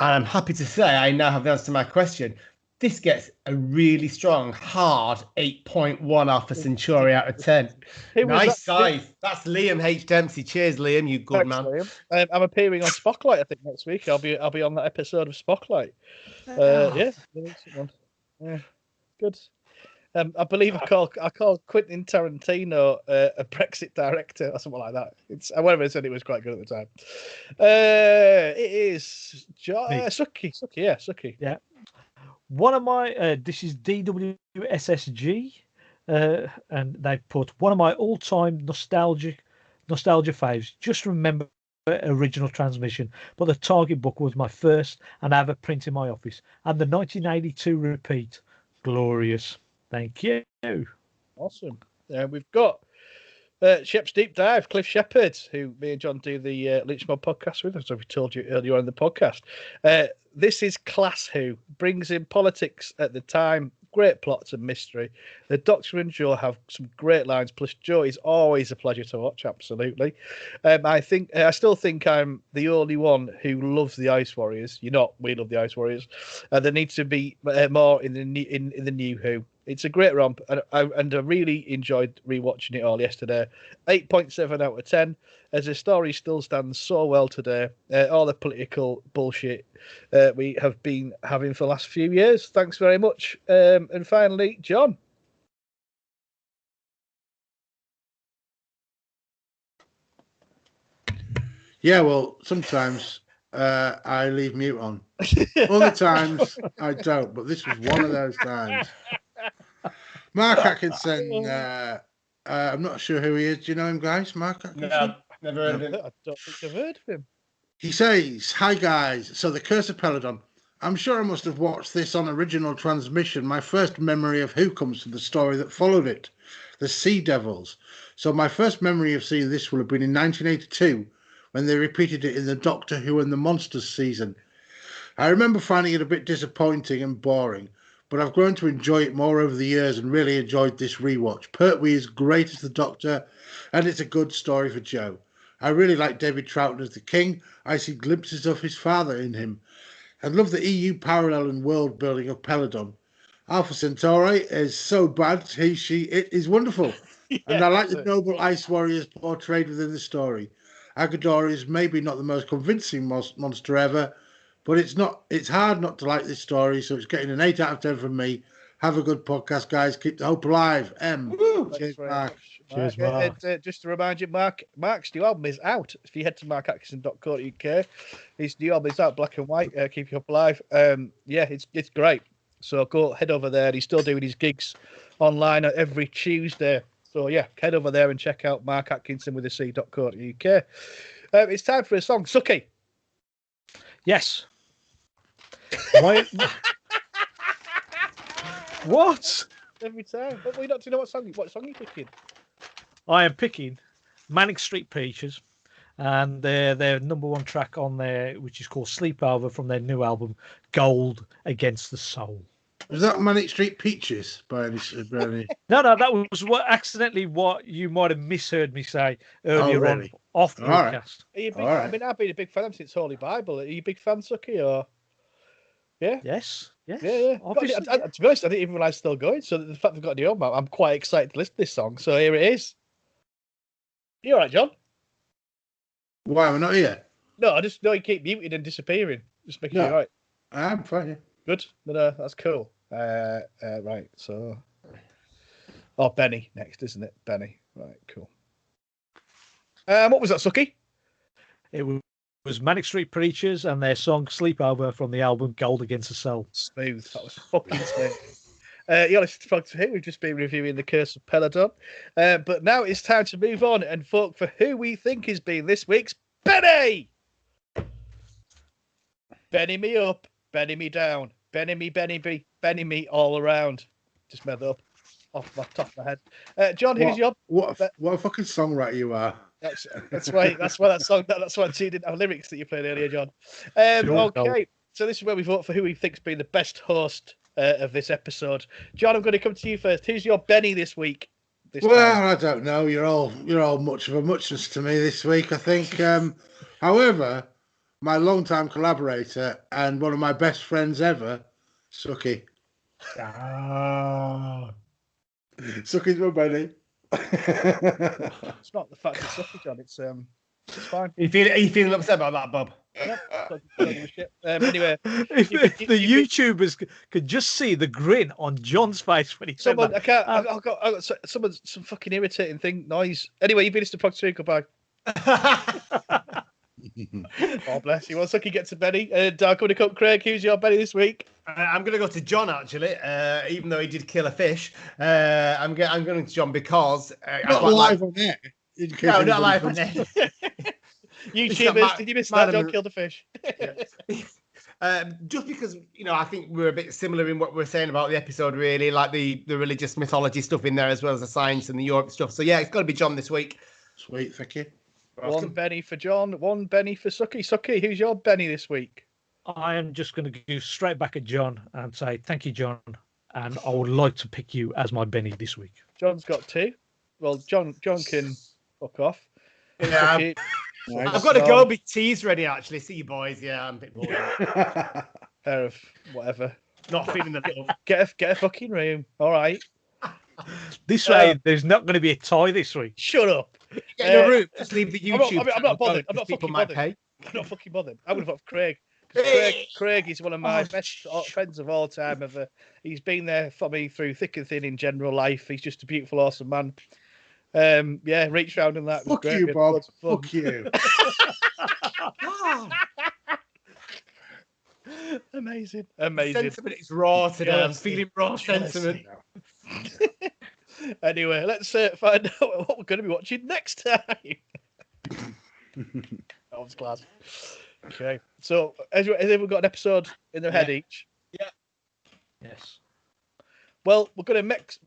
And I'm happy to say I now have the answer to my question. this gets a really strong, hard 8.1 off a Centauri out of 10. Nice, guys. That's Liam H. Dempsey. Cheers, Liam. You good man. Liam. I'm appearing on Spotlight, I think, next week. I'll be on that episode of Spotlight. Yeah, good. I believe I called Quentin Tarantino a Brexit director or something like that. It's whatever I said, it was quite good at the time. It is Suky. Yeah. One of my this is DWSSG, and they put one of my all-time nostalgia faves. Just remember original transmission, but the Target book was my first, and I have a print in my office. And the 1982 repeat, glorious. Thank you. Awesome. We've got Shep's Deep Dive, Cliff Shepherd, who me and John do the Lynchmob podcast with, as we told you earlier on in the podcast. This is Class Who, brings in politics at the time, great plots and mystery. The Doctor and Joe have some great lines, plus Joe is always a pleasure to watch, absolutely. I still think I'm the only one who loves the Ice Warriors. You're not, we love the Ice Warriors. There needs to be more in the new Who. It's a great romp, and I really enjoyed rewatching it all yesterday. 8.7 out of 10, as the story still stands so well today. All the political bullshit we have been having for the last few years. Thanks very much. And finally, John. Yeah, well, sometimes I leave mute on. Other times I don't, but this was one of those times. Mark Atkinson, I'm not sure who he is. Do you know him, guys? Mark Atkinson? No, never heard of him. I don't think I've heard of him. He says, "Hi guys, so the Curse of Peladon. I'm sure I must have watched this on original transmission. My first memory of Who comes from the story that followed it, the Sea Devils. So my first memory of seeing this will have been in 1982, when they repeated it in the Doctor Who and the Monsters season. I remember finding it a bit disappointing and boring, but I've grown to enjoy it more over the years and really enjoyed this rewatch. Pertwee is great as the Doctor, and it's a good story for Joe. I really like David Troughton as the King. I see glimpses of his father in him. I love the EU parallel and world building of Peladon. Alpha Centauri is so bad, it is wonderful. Yeah, and I like the noble Ice Warriors portrayed within the story. Agador is maybe not the most convincing monster ever, but it's hard not to like this story, so it's getting an 8 out of 10 from me. Have a good podcast, guys. Keep the hope alive. Cheers, Mark. Cheers, Mark. Just to remind you, Mark's new album is out. If you head to markatkinson.co.uk, his new album is out, Black and White. Keep you up alive. It's great. So go head over there. He's still doing his gigs online every Tuesday. So yeah, head over there and check out Mark Atkinson with a C.co.uk. It's time for a song. Suky. Yes. What? Every time. But we don't know what song you're picking. I am picking Manic Street Preachers, and their number one track on there, which is called Sleepover, from their new album Gold Against the Soul. Was that Manic Street Peaches by any? No, that was what you might have misheard me say earlier on off the podcast. Right. I've been a big fan of since Holy Bible. Are you a big fan, Suky, or? Yeah. Yes. Yeah. Obviously, to be honest, I didn't even realize it's still going. So the fact they've got a new album, I'm quite excited to listen to this song. So here it is. You all right, John? Why we're not here? No, I just know you keep muting and disappearing. Just making you all right. I'm fine. Yeah. Good. No, that's cool. Right. So, Benni next, isn't it? Benni. Right. Cool. What was that, Suky? It was Manic Street Preachers and their song Sleepover from the album Gold Against the Soul. Smooth. That was fucking smooth. You're listening to Progtor Who. We've just been reviewing the Curse of Peladon. But now it's time to move on and vote for who we think has been this week's Benni. Benni me up, Benni me down, Benni me all around. Just made that up off the top of my head. John, who's your... What a fucking songwriter you are. That's why that song. That's why she didn't have lyrics that you played earlier, John. Okay, so this is where we vote for who we think's been the best host of this episode. John, I'm going to come to you first. Who's your Benni this week? Time? I don't know. You're all much of a muchness to me this week, I think. However, my long-time collaborator and one of my best friends ever, Suky. Ah. Sucky's my Benny. It's not the fact it's Sucky, John. It's fine. Are you feeling upset about that, Bob? Nope, don't give a shit. Anyway, If the YouTubers could just see the grin on John's face when he said someone that. I can't. I've got some fucking irritating thing noise. Anyway, you've been to Progtor Who. Goodbye. Oh bless you. Well, Sucky gets to Benny. And I'm going to come. Craig, who's your Benny this week? I'm going to go to John, actually, even though he did kill a fish. I'm going to John because... not live on there. No, not live on there. YouTubers, did you miss that? John killed a fish. Just because, I think we're a bit similar in what we're saying about the episode, really, like the religious mythology stuff in there, as well as the science and the Europe stuff. So, yeah, it's got to be John this week. Sweet, thank you. One Benny for John, one Benny for Sucky. Sucky, who's your Benny this week? I am just going to go straight back at John and say, thank you, John. And I would like to pick you as my Benny this week. John's got two. Well, John can fuck off. Yeah, I've got to go. Big teas ready, actually. See you boys. Yeah, I'm a bit bored. Pair of whatever. Not feeling the love. Get a fucking room. All right. This way, there's not going to be a tie this week. Shut up. Get in a room. Just leave the YouTube. I'm not bothered. I'm not people fucking might bothered. pay. I'm not fucking bothered. I would have got Craig. Craig is one of my best friends of all time. He's been there for me through thick and thin in general life. He's just a beautiful, awesome man. Yeah, reach round and that. Fuck great. you, Bob. Fuck you. Amazing. Sentiment is raw today. I'm feeling raw sentiment. Anyway, let's find out what we're going to be watching next time. That was class. Okay, so has everyone got an episode in their head each? Yeah. Yes. Well, we're going to mix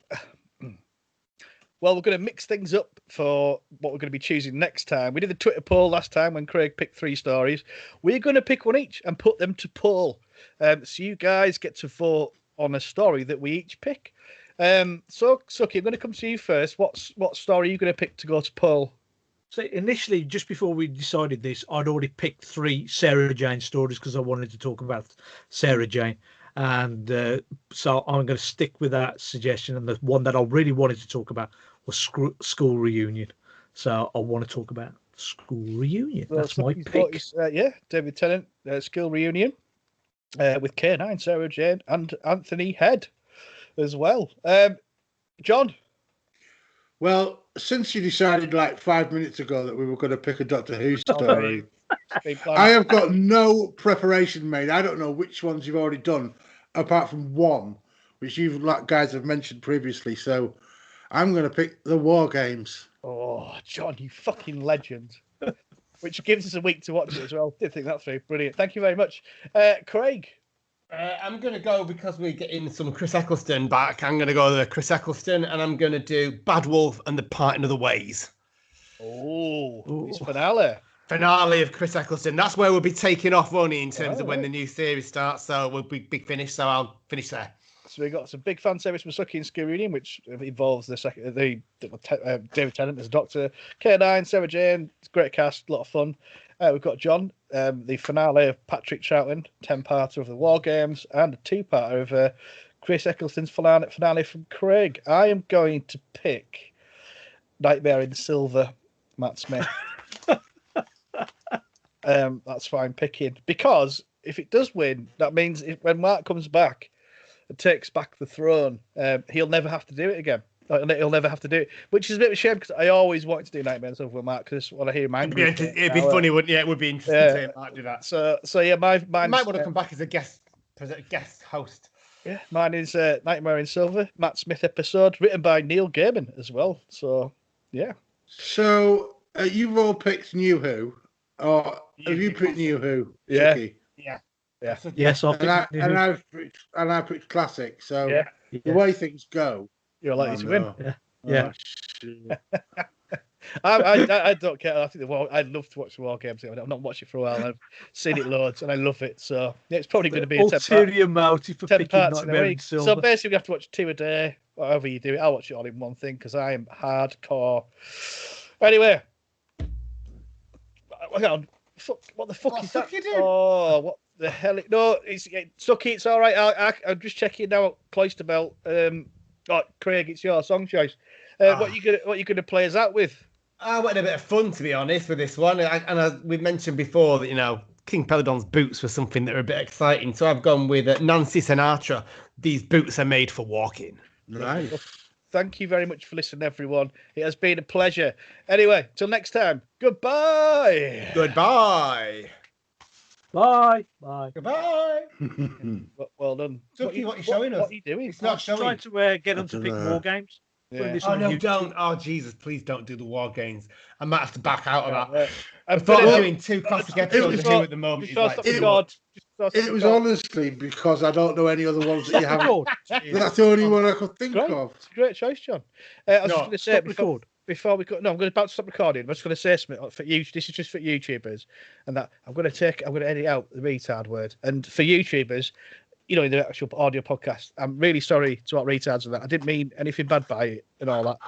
things up for what we're going to be choosing next time. We did the Twitter poll last time when Craig picked 3 stories. We're going to pick one each and put them to poll. So you guys get to vote on a story that we each pick. So, Sucky, I'm going to come to you first. What story are you going to pick to go to poll? So initially, just before we decided this, I'd already picked 3 Sarah Jane stories because I wanted to talk about Sarah Jane. And so I'm going to stick with that suggestion. And the one that I really wanted to talk about was School Reunion. So I want to talk about School Reunion. That's my pick. David Tennant, School Reunion with K9, Sarah Jane, and Anthony Head as well. John? Well, since you decided like 5 minutes ago that we were going to pick a Doctor Who story, I have got no preparation made. I don't know which ones you've already done, apart from one, which you guys have mentioned previously. So I'm going to pick the War Games. Oh, John, you fucking legend. Which gives us a week to watch it as well. Did think that through. Brilliant. Thank you very much. Craig? I'm going to go, because we're getting some Chris Eccleston back, I'm going to go to Chris Eccleston, and I'm going to do Bad Wolf and the Parting of the Ways. Oh, it's finale. Finale of Chris Eccleston. That's where we'll be taking off, won't it, in terms of when the new series starts. So we'll be big finish. So I'll finish there. So we got some big fan service from Sucky and School Reunion, which involves David Tennant as a Doctor, K9, Sarah Jane. It's a great cast, a lot of fun. We've got John, the finale of Patrick Troughton, 10-parter of the War Games, and a 2-parter of Chris Eccleston's finale from Craig. I am going to pick Nightmare in Silver, Matt Smith. That's fine picking, because if it does win, that means when Mark comes back and takes back the throne, he'll never have to do it again. He'll never have to do it, which is a bit of a shame, because I always wanted to do Nightmare in Silver with Mark, because when I hear him angry, it'd be funny, wouldn't it? It would be interesting to see Mark do that. So yeah, mine might want to come back as a guest host. Yeah, mine is Nightmare in Silver, Matt Smith episode, written by Neil Gaiman as well. So yeah. So you've all picked New Who, or have you picked New Who? Yeah. Sucky? Yeah. Yes, I've picked Classic. So the way things go, you're likely to win. Yeah. I don't care. I think I'd love to watch the War Games. I've not watched it for a while. I've seen it loads, and I love it. So it's probably going to be a 10 parts in a week. So basically, we have to watch 2 a day, whatever you do it. I'll watch it all in one thing, because I am hardcore. Anyway, hang on. What the fuck is that? Oh, what? The hell? No, it's Sucky. It's all right. I'm just checking now. Cloister Bell. Craig, it's your song choice. What you gonna play us out with? I went a bit of fun, to be honest, with this one. We mentioned before that King Peladon's boots were something that were a bit exciting, so I've gone with Nancy Sinatra. These boots are made for walking. Nice. Thank you very much for listening, everyone. It has been a pleasure. Anyway, till next time. Goodbye. Goodbye. Bye. Bye. Goodbye. Well done. Suki, what are you showing us? What are you doing? It's not showing. Trying to get them to pick war games. Yeah. Oh no, don't! Oh Jesus, please don't do the war games. I might have to back out of that. I thought I'm doing 2 classic episodes of Who at the moment. It was honestly because I don't know any other ones that you haven't. That's the only one I could think of. It's a great choice, John. I was just going to say before we go. No, I'm going to stop recording. I'm just going to say something for you. This is just for YouTubers, and that I'm going to edit out the retard word. And for YouTubers, in the actual audio podcast, I'm really sorry to what retards and that. I didn't mean anything bad by it and all that.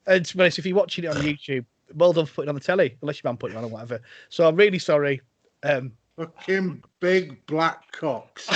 And to be honest, if you're watching it on YouTube, well done for putting it on the telly, unless your man put it on or whatever. So I'm really sorry. Fucking big black cocks.